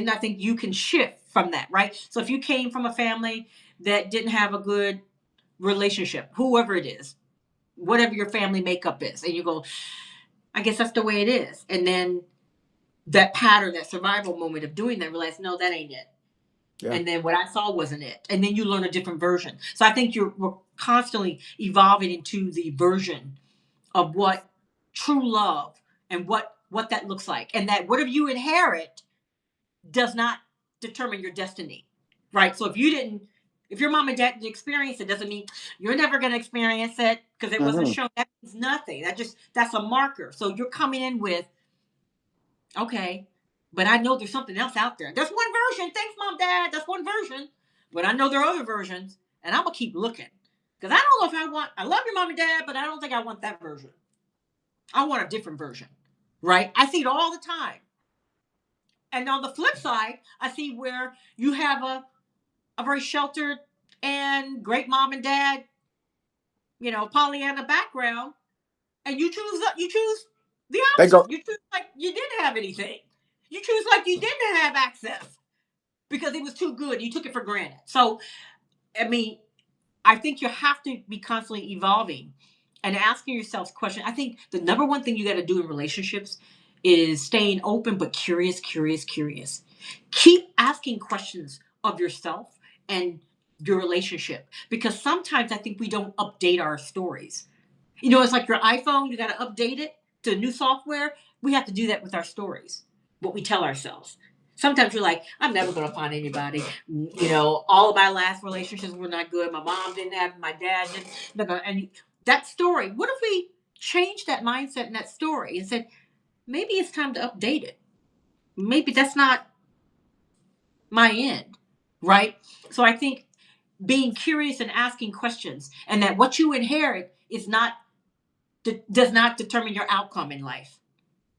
I think you can shift from that, right? So if you came from a family that didn't have a good relationship, whoever it is, whatever your family makeup is, and you go, I guess that's the way it is. And then that pattern, that survival moment of doing that, realize, no, that ain't it. Yeah. And then what I saw wasn't it. And then you learn a different version. So I think we're constantly evolving into the version of what true love and what that looks like, and that whatever you inherit does not determine your destiny, right? So if your mom and dad didn't experience it, doesn't mean you're never going to experience it because it wasn't Hmm. shown. That means nothing. That's a marker. So you're coming in with Okay. But I know there's something else out there. That's one version. Thanks, mom, dad. That's one version. But I know there are other versions, and I'm gonna keep looking because I don't know if I want. I love your mom and dad, but I don't think I want that version. I want a different version, right? I see it all the time. And on the flip side, I see where you have a very sheltered and great mom and dad, Pollyanna background, and you choose the They opposite. go You choose like you didn't have anything. You choose like you didn't have access because it was too good. You took it for granted. So, I mean, I think you have to be constantly evolving and asking yourself questions. I think the number one thing you got to do in relationships is staying open but curious, curious, curious. Keep asking questions of yourself and your relationship because sometimes I think we don't update our stories. It's like your iPhone, you got to update it to new software. We have to do that with our stories, what we tell ourselves. Sometimes you're like, I'm never going to find anybody. All of my last relationships were not good. My mom didn't have, my dad didn't. And that story, what if we changed that mindset and that story and said, maybe it's time to update it? Maybe that's not my end, right? So I think being curious and asking questions and that what you inherit is not does not determine your outcome in life,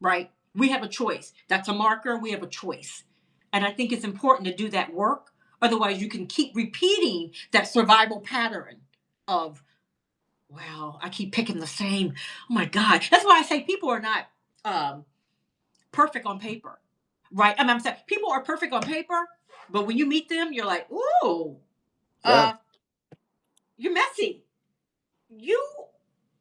right? We have a choice. That's a marker. We have a choice. And I think it's important to do that work. Otherwise, you can keep repeating that survival pattern of, well, I keep picking the same. Oh my God. That's why I say people are not um, perfect on paper, right? I'm saying people are perfect on paper, but when you meet them, you're like, ooh, yeah, uh, you're messy. You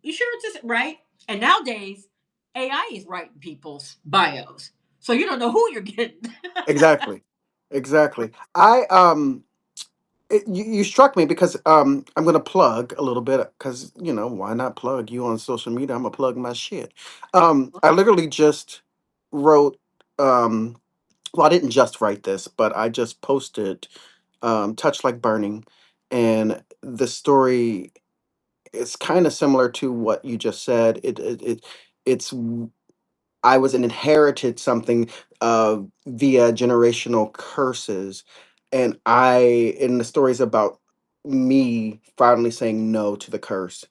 you sure it's just right? And nowadays, AI is writing people's bios, so you don't know who you're getting. exactly. Exactly. You struck me because I'm gonna plug a little bit because why not plug you on social media? I'm gonna plug my shit. I literally just wrote well, I didn't just write this, but I just posted Touch Like Burning, and the story is kind of similar to what you just said. It's I was inherited something via generational curses, and in the stories about me finally saying no to the curse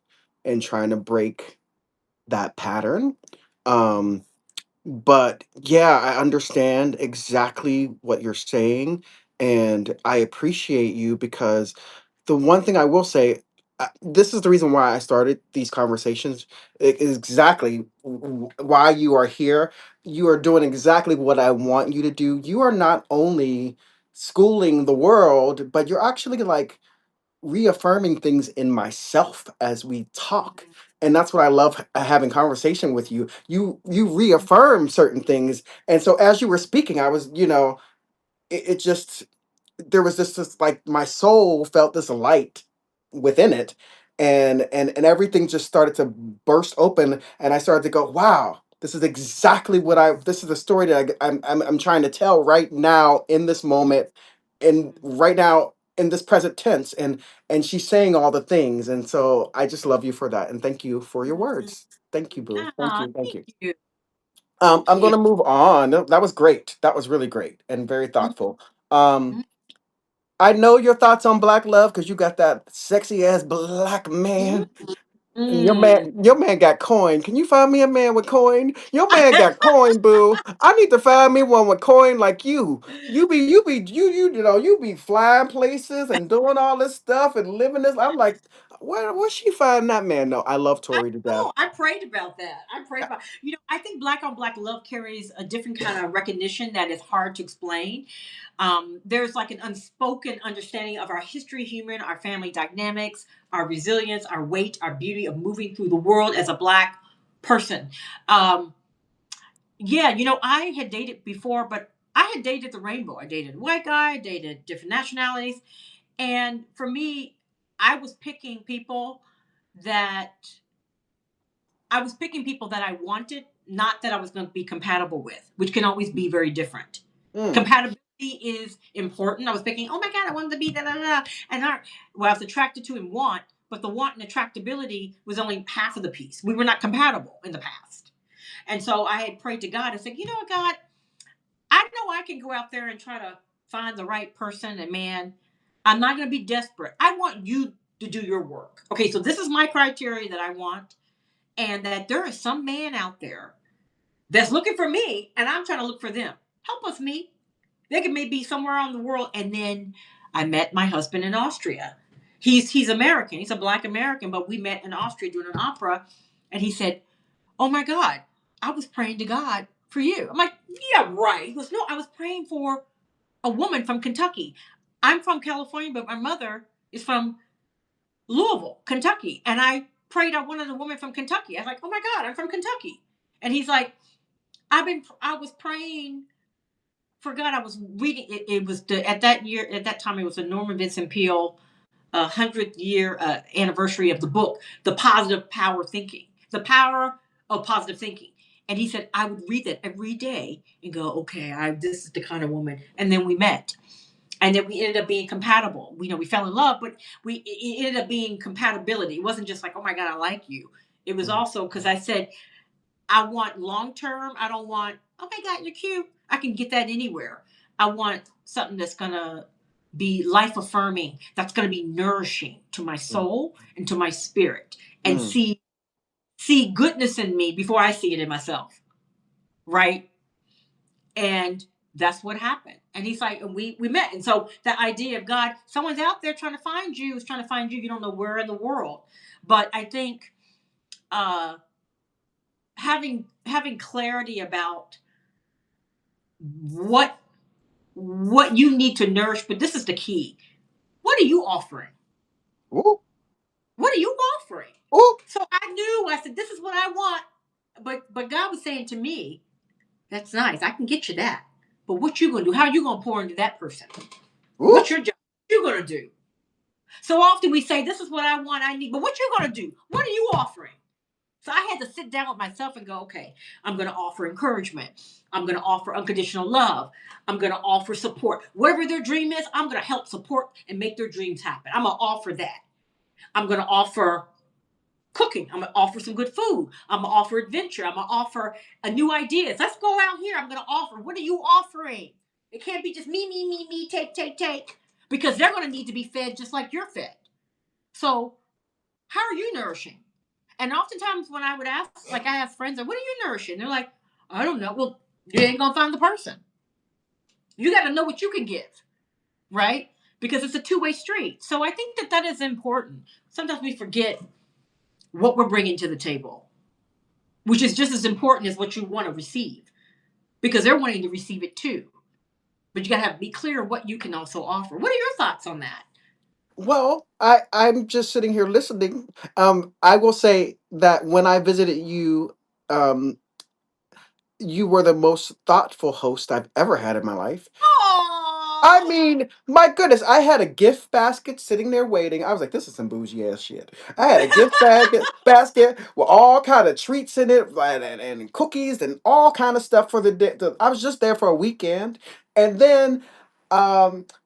and trying to break that pattern. Um, but yeah, I understand exactly what you're saying, and I appreciate you because the one thing I will say, this is the reason why I started these conversations. Is exactly why you are here. You are doing exactly what I want you to do. You are not only schooling the world, but you're actually like reaffirming things in myself as we talk. And that's what I love having conversation with you. You reaffirm certain things. And so as you were speaking, I was, it just there was this like my soul felt this light within it, and everything just started to burst open, and I started to go, wow, this is exactly what this is the story that I'm trying to tell right now in this moment, and right now in this present tense, and she's saying all the things, and so I just love you for that, and thank you for your words. Thank you, boo. Thank Ah, you, thank thank you. you, thank I'm you. gonna move on. That was great. That was really great and very thoughtful. um I know your thoughts on black love because you got that sexy ass black man. And Mm. your man got coin. Can you find me a man with coin? Your man got coin, boo. I need to find me one with coin like you. You be flying places and doing all this stuff and living this. I'm like, where she find that man? No, I love I Tori to death. know. I prayed about that. I prayed about. I think black on black love carries a different kind of recognition that is hard to explain. There's like an unspoken understanding of our history, human, our family dynamics, our resilience, our weight, our beauty of moving through the world as a black person. Um, yeah, I had dated before, but I had dated the rainbow. I dated a white guy, I dated different nationalities, and for me, I was picking people that I was picking people that I wanted, not that I was going to be compatible with, which can always be very different. Mm, Compatibility is important. I was thinking, oh my God, I wanted to be da da da. And I was attracted to and want, but the want and attractability was only half of the piece. We were not compatible in the past. And so I had prayed to God and said, you know what, God? I know I can go out there and try to find the right person and man, I'm not going to be desperate. I want you to do your work. Okay, so this is my criteria that I want, and that there is some man out there that's looking for me, and I'm trying to look for them. Help us meet. They can maybe be somewhere around the world. And then I met my husband in Austria. He's American. He's a black American, but we met in Austria doing an opera, and he said, "Oh my God, I was praying to God for you." I'm like, "Yeah, right." He goes, "No, I was praying for a woman from Kentucky. I'm from California, but my mother is from Louisville, Kentucky, and I prayed I wanted a woman from Kentucky." I was like, "Oh my God, I'm from Kentucky." And he's like, I was praying for God. I was reading it was at that year, at that time, it was the Norman Vincent Peale 100th year anniversary of the book, The Positive Power Thinking, The Power of Positive Thinking. And he said I would read that every day and go, okay, this is the kind of woman. And then we met, and then we ended up being compatible. We fell in love, but it ended up being compatibility. It wasn't just like, oh my God, I like you. It was Mhm. also because I said I want long term. I don't want, oh my God, you're cute. I can get that anywhere. I want something that's going to be life affirming, that's going to be nourishing to my Mm. soul and to my spirit, and Mm. see goodness in me before I see it in myself. Right. And that's what happened. And he's like, and we met. And so that idea of God, someone's out there trying to find you, is trying to find you. You don't know where in the world. But I think uh, having clarity about what what you need to nourish. But this is the key. What are you offering? Ooh, What are you offering? ooh, So I knew, I said, this is what I want. But God was saying to me, that's nice. I can get you that. But what you gonna do? How are you gonna pour into that person? ooh, What's your job? What you gonna do? So often we say, this is what I want, I need, but what you gonna do? What are you offering? So I had to sit down with myself and go, okay, I'm going to offer encouragement. I'm going to offer unconditional love. I'm going to offer support. Whatever their dream is, I'm going to help support and make their dreams happen. I'm going to offer that. I'm going to offer cooking. I'm going to offer some good food. I'm going to offer adventure. I'm going to offer a new ideas. Let's go out here. I'm going to offer. What are you offering? It can't be just me, take, take, take, because they're going to need to be fed just like you're fed. So how are you nourishing? And oftentimes when I would ask, like I have friends, like, what are you nourishing? They're like, I don't know. Well, you ain't gonna find the person. You got to know what you can give, right? Because it's a two-way street. So I think that is important. Sometimes we forget what we're bringing to the table, which is just as important as what you want to receive, because they're wanting to receive it too. But you got to be clear what you can also offer. What are your thoughts on that? well, I'm just sitting here listening. I will say that when I visited you, um, you were the most thoughtful host I've ever had in my life. I Oh, mean, my goodness, I had a gift basket sitting there waiting. I was like, this is some bougie ass shit. I had a gift basket with all kind of treats in it, and cookies and all kind of stuff for the day. I was just there for a weekend, and then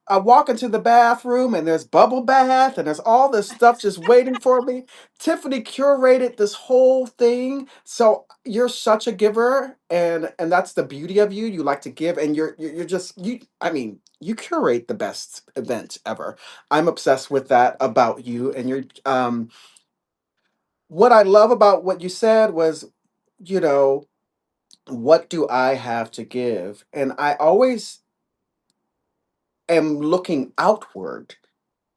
I walk into the bathroom and there's bubble bath and there's all this stuff just waiting for me. Tiffany curated this whole thing. So you're such a giver, and that's the beauty of you. You like to give, and you're just you. I mean, you curate the best events ever. I'm obsessed with that about you, and you're. What I love about what you said was, you know, what do I have to give? And I always am looking outward.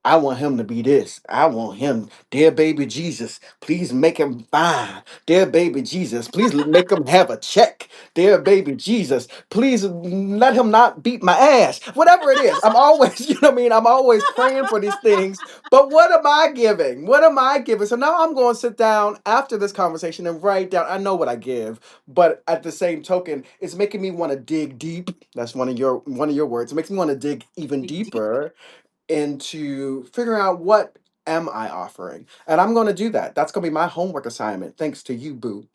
I want him to be this. I want him, dear baby Jesus, please make him fine. Dear baby Jesus, please make him have a check. Dear baby Jesus, please let him not beat my ass. Whatever it is, I'm always, you know what I mean? I'm always praying for these things. But what am I giving? What am I giving? So now I'm going to sit down after this conversation and write down. I know what I give, but at the same token, it's making me want to dig deep. That's one of your words. It makes me want to dig even dig deep. deeper into figuring out what am I offering. And I'm going to do that. That's going to be my homework assignment. Thanks to you, boo.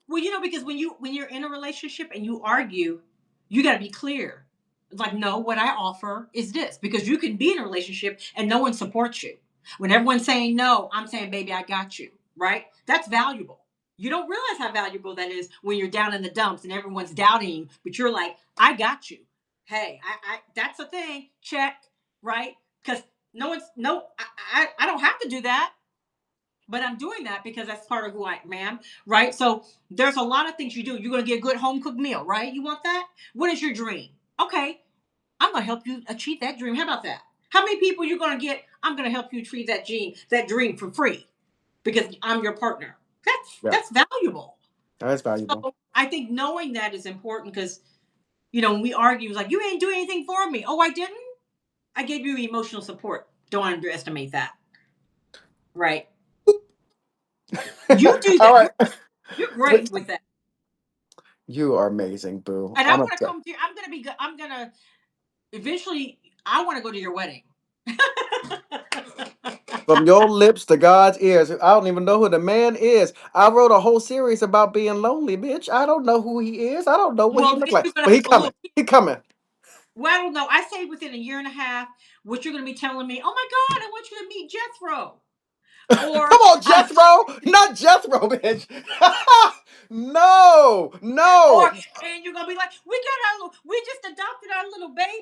Well, because when you're in a relationship and you argue, you got to be clear. It's like, no, what I offer is this, because you can be in a relationship and no one supports you. When everyone's saying no, I'm saying, baby, I got you. Right? That's valuable. You don't realize how valuable that is when you're down in the dumps and everyone's doubting you, but you're like, I got you. Hey, I that's a thing. Check, right? Because no one's no, I don't have to do that, but I'm doing that because that's part of who I am, right? So there's a lot of things you do. You're gonna get a good home cooked meal, right? You want that? What is your dream? Okay, I'm gonna help you achieve that dream. How about that? How many people you're gonna get? I'm gonna help you achieve that dream for free because I'm your partner. Yeah, That's valuable. that is valuable. So I think knowing that is important because when we argue, it's like you ain't doing anything for me. Oh, I didn't. I gave you emotional support. Don't underestimate that. Right? You do All that. right. You're Wait, great with that. you are amazing, boo. And I I'm want to upset. come to you. I'm gonna be. I'm gonna eventually. I want to go to your wedding. From your lips to God's ears. I don't even know who the man is. I wrote a whole series about being lonely, bitch. I don't know who he is. I don't know what he Well, look then like. you're gonna But he have a coming. little. He coming. Well, I don't know. I say within a year and a half, what you're gonna be telling me. Oh my God, I want you to meet Jethro. Come Or on, Jethro. Not Jethro, bitch. No, no. and you're gonna be like, we just adopted our little baby,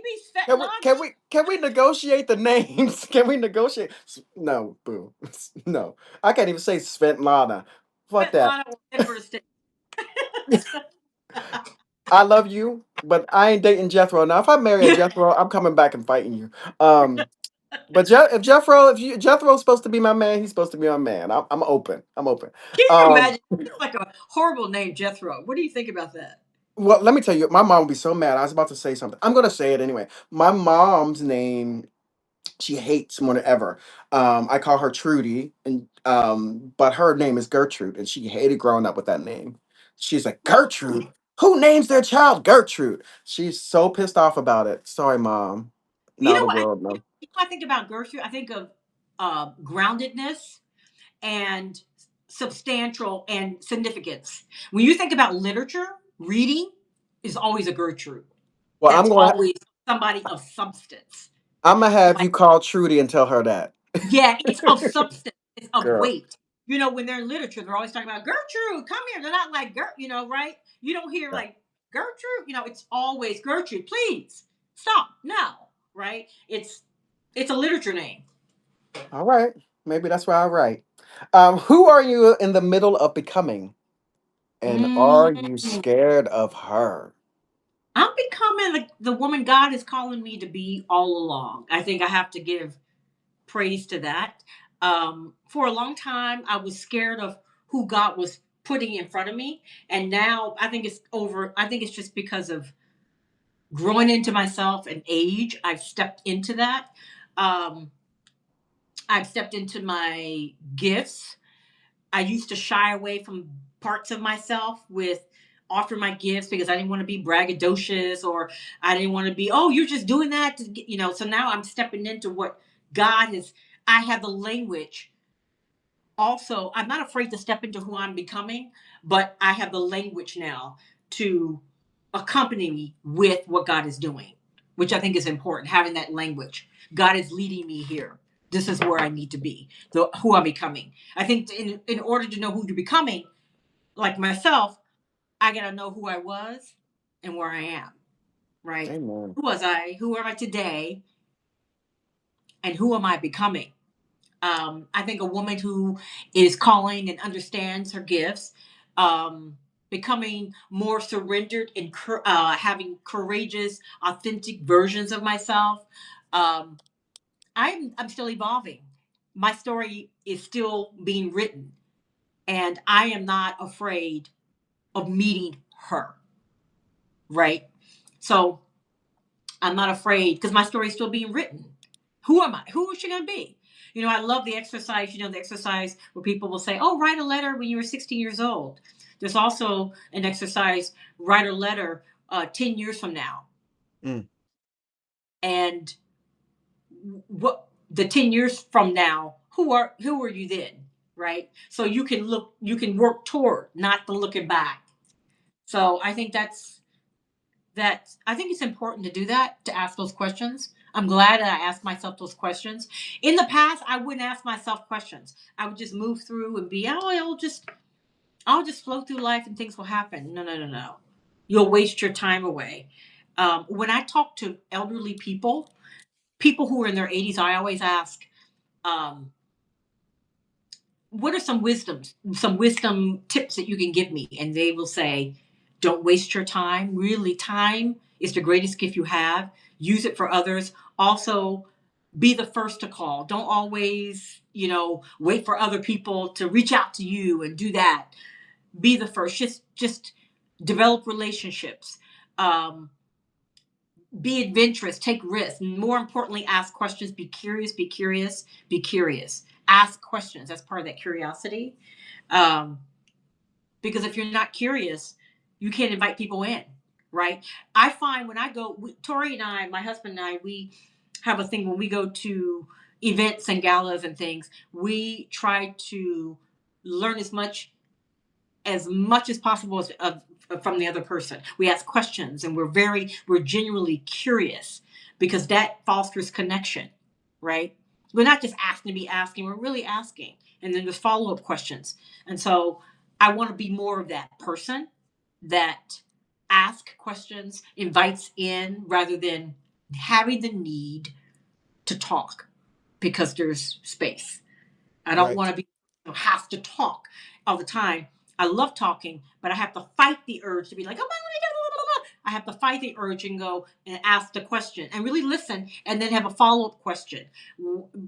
Can we Svetlana. can we can we negotiate the names? Can we negotiate? No, boo. No. I can't even say Svetlana. Fuck that. Svetlana or Edward Estate. I love you, but I ain't dating Jethro. Now, if I marry a Yeah. Jethro, I'm coming back and fighting you. But if Jethro's supposed to be my man, he's supposed to be my man. I'm open. I'm open. Can you Um, imagine? It's like a horrible name, Jethro. What do you think about that? well, let me tell you, my mom would be so mad. I was about to say something. I'm gonna say it anyway. My mom's name she hates more than ever. I call her Trudy, and but her name is Gertrude, and she hated growing up with that name. She's like Well, Gertrude. Who names their child Gertrude? She's so pissed off about it. Sorry, mom. you Now know the what? world knows. I think about Gertrude. I think of groundedness and substantial and significance. When you think about literature, reading is always a Gertrude. Well, That's always somebody of substance, I'm gonna have like. you call Trudy and tell her that, Yeah, it's of substance, it's of girl. weight. When they're in literature, they're always talking about Gertrude, come here. They're not like right? You don't hear Yeah. like Gertrude, it's always Gertrude, please stop now, right? It's a literature name. All right, maybe that's why I write. Who are you in the middle of becoming, and are you Mm, scared of her? I'm becoming the woman God is calling me to be all along. I think I have to give praise to that. For a long time, I was scared of who God was putting in front of me. And now I think it's over. I think it's just because of growing into myself and age. I've stepped into that. Um, I've stepped into my gifts. I used to shy away from parts of myself with offering my gifts because I didn't want to be braggadocious or I didn't want to be, oh, you're just doing that to so now I'm stepping into what God has. I have the language. Also, I'm not afraid to step into who I'm becoming, but I have the language now to accompany me with what God is doing, which I think is important, having that language. God is leading me here. This is where I need to be, who I'm becoming. I think in order to know who you're becoming, like myself, I got to know who I was and where I am, right? Amen. Who was I? Who am I today? And who am I becoming? I think a woman who is calling and understands her gifts, um, becoming more surrendered and having courageous, authentic versions of myself. Um, I'm still evolving. My story is still being written, and I am not afraid of meeting her. Right. So I'm not afraid because my story is still being written. Who am I? Who is she going to be? I love the exercise, the exercise where people will say, oh, write a letter when you were 16 years old. There's also an exercise, write a letter 10 years from now. Mm. And what the 10 years from now, who are you then? Right. So you can work toward, not the looking back. So I think I think it's important to do that, to ask those questions. I'm glad that I asked myself those questions. In the past, I wouldn't ask myself questions. I would just move through and be, oh, it'll just, I'll just flow through life and things will happen. No, no, no, no. You'll waste your time away. When I talk to elderly people, people who are in their 80s, I always ask, um, what are some wisdom tips that you can give me? And they will say, don't waste your time. Really, time is the greatest gift you have. Use it for others. Also, be the first to call. Don't always, wait for other people to reach out to you and do that. Be the first. Just develop relationships. Um, be adventurous, take risks. More importantly, ask questions. Be curious, be curious, be curious. Ask questions. That's part of that curiosity. Um, because if you're not curious, you can't invite people in, right? I find when I go, Tori and I, my husband and I, we have a thing when we go to events and galas and things, we try to learn as much as possible from the other person. We ask questions and we're genuinely curious because that fosters connection, right? We're not just asking to be asking, we're really asking. And then there's follow up questions. And so I want to be more of that person that asks questions, invites in rather than having the need to talk because there's space. I don't Right. want to be have to talk all the time. I love talking, but I have to fight the urge to be like, oh my God, I have to fight the urge and go and ask the question and really listen and then have a follow up question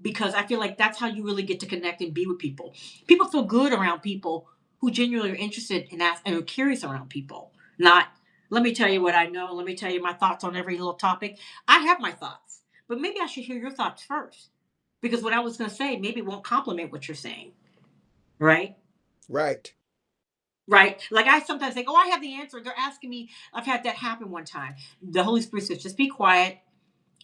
because I feel like that's how you really get to connect and be with people. People feel good around people who genuinely are interested in ask and are curious around people. Not, let me tell you what I know. Let me tell you my thoughts on every little topic. I have my thoughts, but maybe I should hear your thoughts first because what I was going to say maybe won't complement what you're saying, right? Right. Right? Like I sometimes think, oh, I have the answer. They're asking me. I've had that happen one time. The Holy Spirit says, just be quiet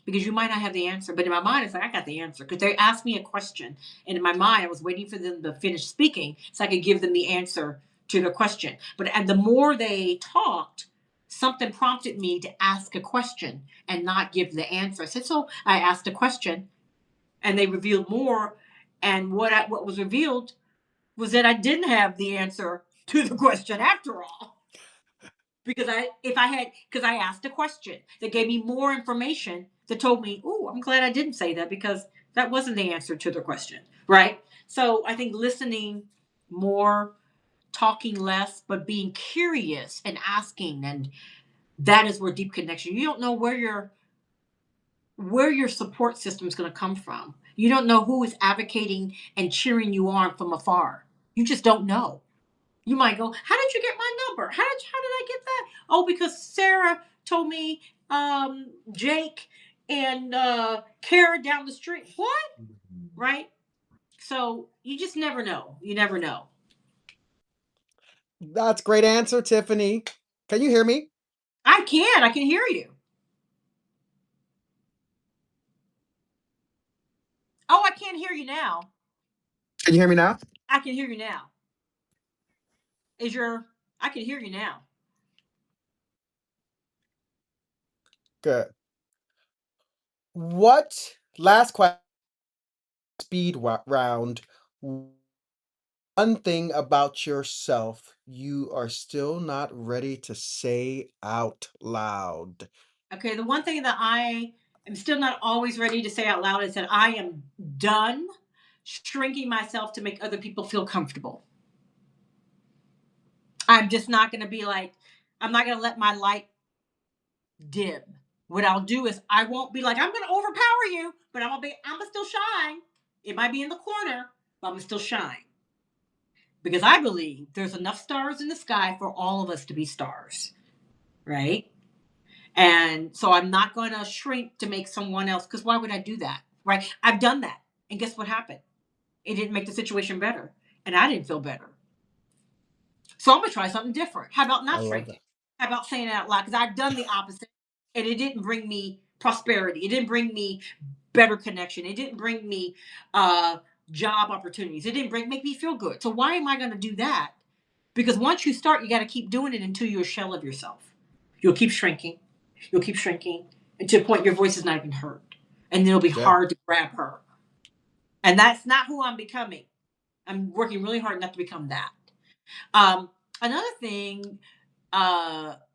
because you might not have the answer. But in my mind, it's like I got the answer because they asked me a question, and in my mind, I was waiting for them to finish speaking so I could give them the answer to the question. But and the more they talked, something prompted me to ask a question and not give the answer. I said, so I asked a question, and they revealed more. And what was revealed was that I didn't have the answer to the question after all. Because I asked a question that gave me more information that told me, oh, I'm glad I didn't say that because that wasn't the answer to the question. Right. So I think listening more, talking less, but being curious and asking, and that is where deep connection. You don't know where your support system is going to come from. You don't know who is advocating and cheering you on from afar. You just don't know. You might go, how did you get my number? How did I get that? Oh, because Sarah told me Jake and Kara down the street. What? Right? So you just never know. You never know. That's great answer, Tiffany. Can you hear me? I can hear you. Oh, I can't hear you now. Can you hear me now? I can hear you now. Is your I can hear you now. Good. What last question round? One thing about yourself you are still not ready to say out loud. Okay, the one thing that I am still not always ready to say out loud is that I am done shrinking myself to make other people feel comfortable. I'm just not going to be like, I'm not going to let my light dim. What I'll do is I won't be like, I'm going to overpower you, but I'm going to still shine. It might be in the corner, but I'm going to still shine. Because I believe there's enough stars in the sky for all of us to be stars, right? And so I'm not going to shrink to make someone else, because why would I do that, right? I've done that. And guess what happened? It didn't make the situation better. And I didn't feel better. So I'm gonna try something different. How about I not love that. shrinking? How about saying it out loud? Because I've done the opposite, and it didn't bring me prosperity. It didn't bring me better connection. It didn't bring me uh, job opportunities. It didn't make me feel good. So why am I going to do that? Because once you start, you got to keep doing it until you're a shell of yourself. You'll keep shrinking. You'll keep shrinking until the point your voice is not even heard, and then it'll be Yeah. hard to grab her. And that's not who I'm becoming. I'm working really hard not to become that. Um, Another thing,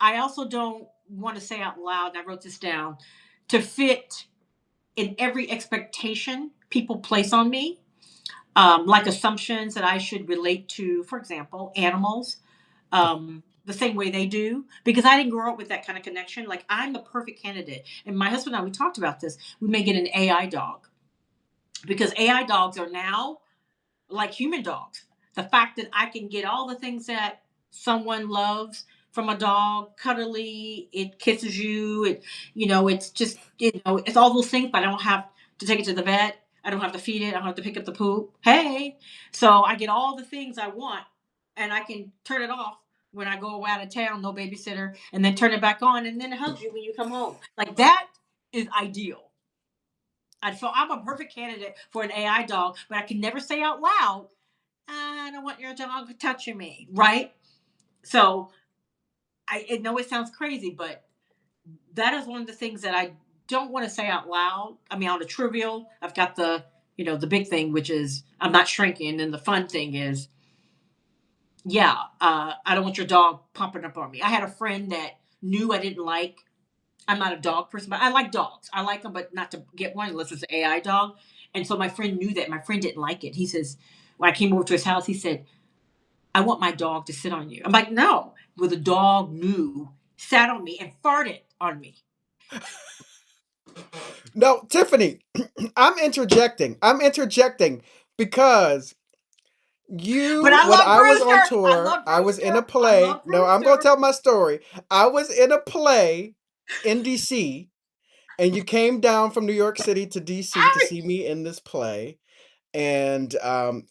I also don't want to say out loud, and I wrote this down, to fit in every expectation people place on me, like assumptions that I should relate to, for example, animals, the same way they do, because I didn't grow up with that kind of connection. Like, I'm the perfect candidate. And my husband and I, we talked about this. We may get an AI dog because AI dogs are now like human dogs. The fact that I can get all the things that someone loves from a dog, cuddly, it kisses you, it's just, it's all those things, but I don't have to take it to the vet. I don't have to feed it. I don't have to pick up the poop. Hey. So I get all the things I want and I can turn it off when I go out of town, no babysitter, and then turn it back on and then it hugs you when you come home. Like that is ideal. And so I'm a perfect candidate for an AI dog, but I can never say out loud, I don't want your dog touching me, right? So I know it sounds crazy, but that is one of the things that I don't want to say out loud. I mean, on the trivial, I've got the big thing, which is I'm not shrinking, and the fun thing is, yeah, I don't want your dog pumping up on me. I had a friend that knew I didn't like. I'm not a dog person, but I like dogs. I like them, but not to get one unless it's an AI dog. And so my friend knew that. My friend didn't like it. He says, when I came over to his house, he said, I want my dog to sit on you. I'm like, no. Well, the dog knew, sat on me, and farted on me. No, Tiffany, I'm interjecting. I'm interjecting because But you, I when love I was on Brewster. I tour, love I was in a Brewster. I play. love No, I'm going to Brewster. tell my story. I was in a play in DC, and you came down from New York City to DC to see me in this play. And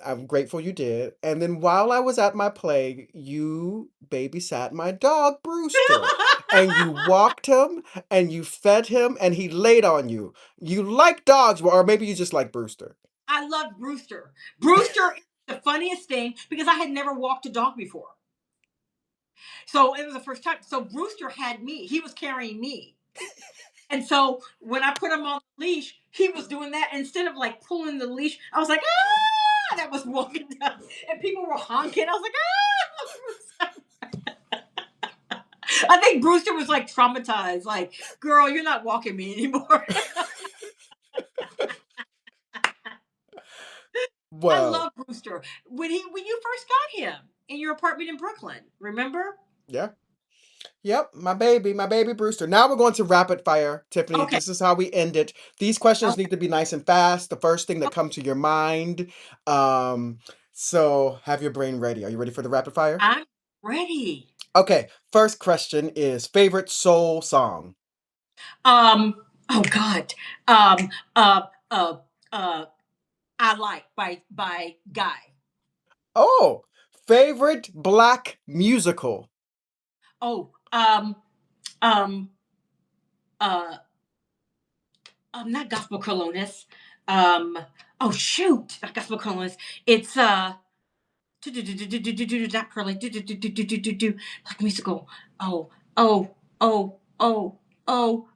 I'm grateful you did. And then while I was at my play, you babysat my dog, Brewster. And you walked him and you fed him and he laid on you. You like dogs, or maybe you just like Brewster. I love Brewster. Brewster is the funniest thing because I had never walked a dog before. So it was the first time. So Brewster had me. He was carrying me. And so when I put him on the leash, he was doing that. Instead of like pulling the leash, I was like, ah, that was walking down. And people were honking. I was like, ah. I think Brewster was like traumatized. Like, girl, you're not walking me anymore. I Well, love Brewster. When you first got him in your apartment in Brooklyn, remember? yeah. Yep, my baby Brewster. Now we're going to rapid fire, Tiffany. Okay. This is how we end it. These questions Okay. need to be nice and fast. The first thing that comes to your mind. Um, so have your brain ready. Are you ready for the rapid fire? I'm ready. Okay, first question is favorite soul song. Um, oh God. Um, uh, uh, uh, I like by Guy. Oh, favorite black musical. Oh, um, uh, not gospel colonist. Um, oh shoot, not gospel colonist. It's not pearly. Like musical. Oh, oh, oh, oh, oh.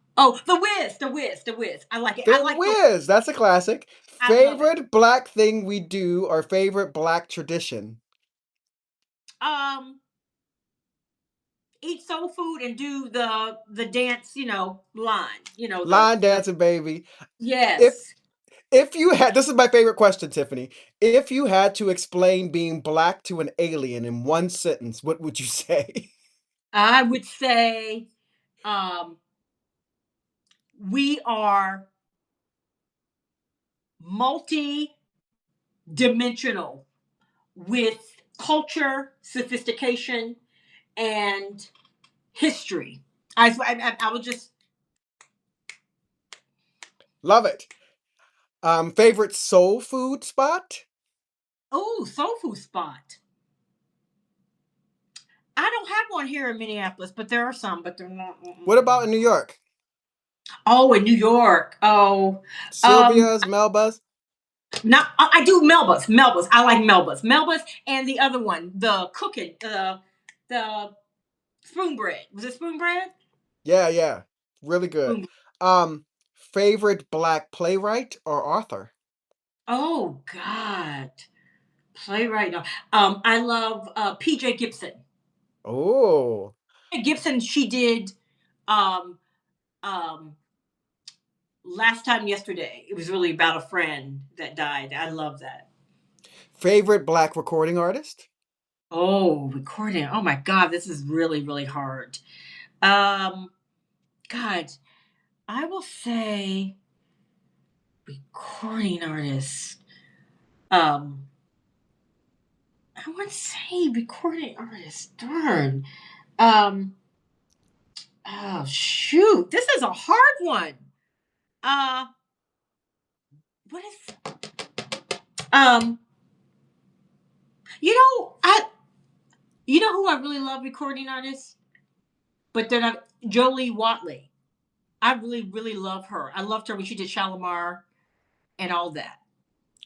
The Wiz. I like it. I The like the. Wiz, that's a classic. I love it. Favorite black thing we do or favorite black tradition. Um, Eat soul food and do the dance. Line. The Line dancing, baby. If yes. if you had, this is my favorite question, Tiffany. If you had to explain being black to an alien in one sentence, what would you say? I would say, um, we are multi-dimensional with culture, sophistication, and history. I would just. Love it. Favorite soul food spot? Oh, soul food spot. I don't have one here in Minneapolis, but there are some, but they're not. What about in New York? Oh, in New York. Oh, um, Sylvia's, Melba's? not. I do Melba's. I like Melba's, and the other one, the cooking, the spoon bread. Was it spoon bread? Yeah, yeah. Really good. Spoon. Favorite black playwright or author? Oh God. playwright. No. I love PJ Gibson. Oh, Gibson, she did um, um, last time yesterday. It was really about a friend that died. I love that. favorite Black recording artist? Oh, recording. Oh my God, this is really, really hard. Um, God, I will say recording artist. Um, I want to say recording artist. Darn. Um, oh shoot, this is a hard one. Uh, what is um, you know who I really love recording artists, but they're not Jolie Watley. I really, really love her. I loved her when she did Shalimar and all that.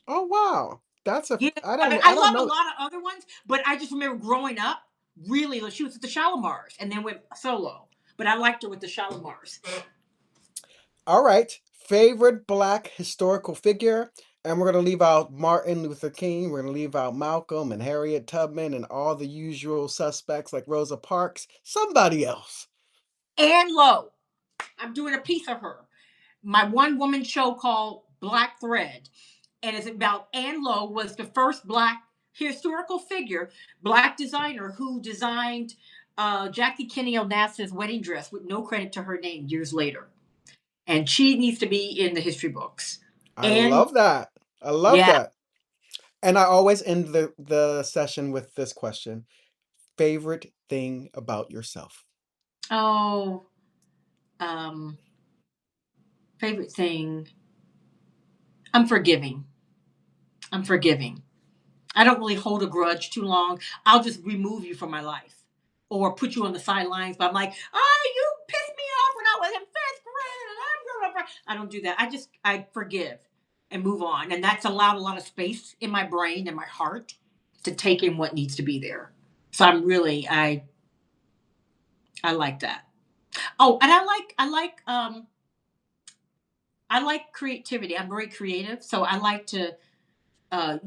Oh wow, that's a Yeah, I mean, I I don't love a know. lot of other ones, but I just remember growing up, really, like, she was at the Shalimars and then went solo. But I liked her with the Shalimars. All right, favorite Black historical figure, and we're gonna leave out Martin Luther King. We're gonna leave out Malcolm and Harriet Tubman and all the usual suspects like Rosa Parks. Somebody else. Ann Lowe. I'm doing a piece of her. My one woman show called Black Thread, and it's about Ann Lowe was the first Black historical figure, Black designer who designed Jackie Kennedy Onassis wedding dress with no credit to her name years later. And she needs to be in the history books. I And love that. I love yeah, that. And I always end the session with this question. Favorite thing about yourself? oh, um, favorite thing. I'm forgiving. I'm forgiving. I don't really hold a grudge too long. I'll just remove you from my life or put you on the sidelines. But I'm like, oh, you pissed me off when I was in fifth grade, and I'm gonna. I don't do that. I forgive and move on, and that's allowed a lot of space in my brain and my heart to take in what needs to be there. So I'm really I like that. Oh, and I like creativity. I'm very creative, so I like to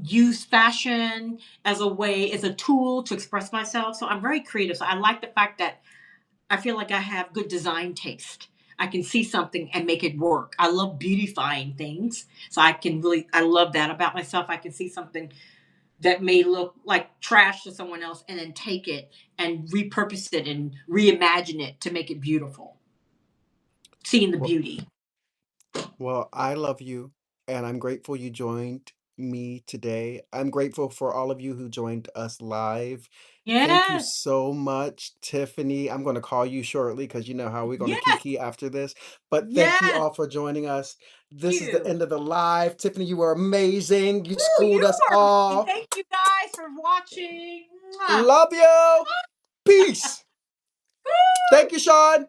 use fashion as a way, as a tool to express myself. So I'm very creative. So I like the fact that I feel like I have good design taste. I can see something and make it work. I love beautifying things. So I love that about myself. I can see something that may look like trash to someone else and then take it and repurpose it and reimagine it to make it beautiful. Seeing the Well, beauty. well, I love you, and I'm grateful you joined me today. I'm grateful for all of you who joined us live. Thank you Yes. so much, Tiffany. I'm going to call you shortly because you know how we're going to Yes. kiki after this. But thank you Yes. all for joining us. Thank This is the you. end of the live. Tiffany, you were amazing. You Woo, schooled you us are amazing. all. Thank you guys for watching. Mwah. Love you. Peace. Woo. Thank you, Sean.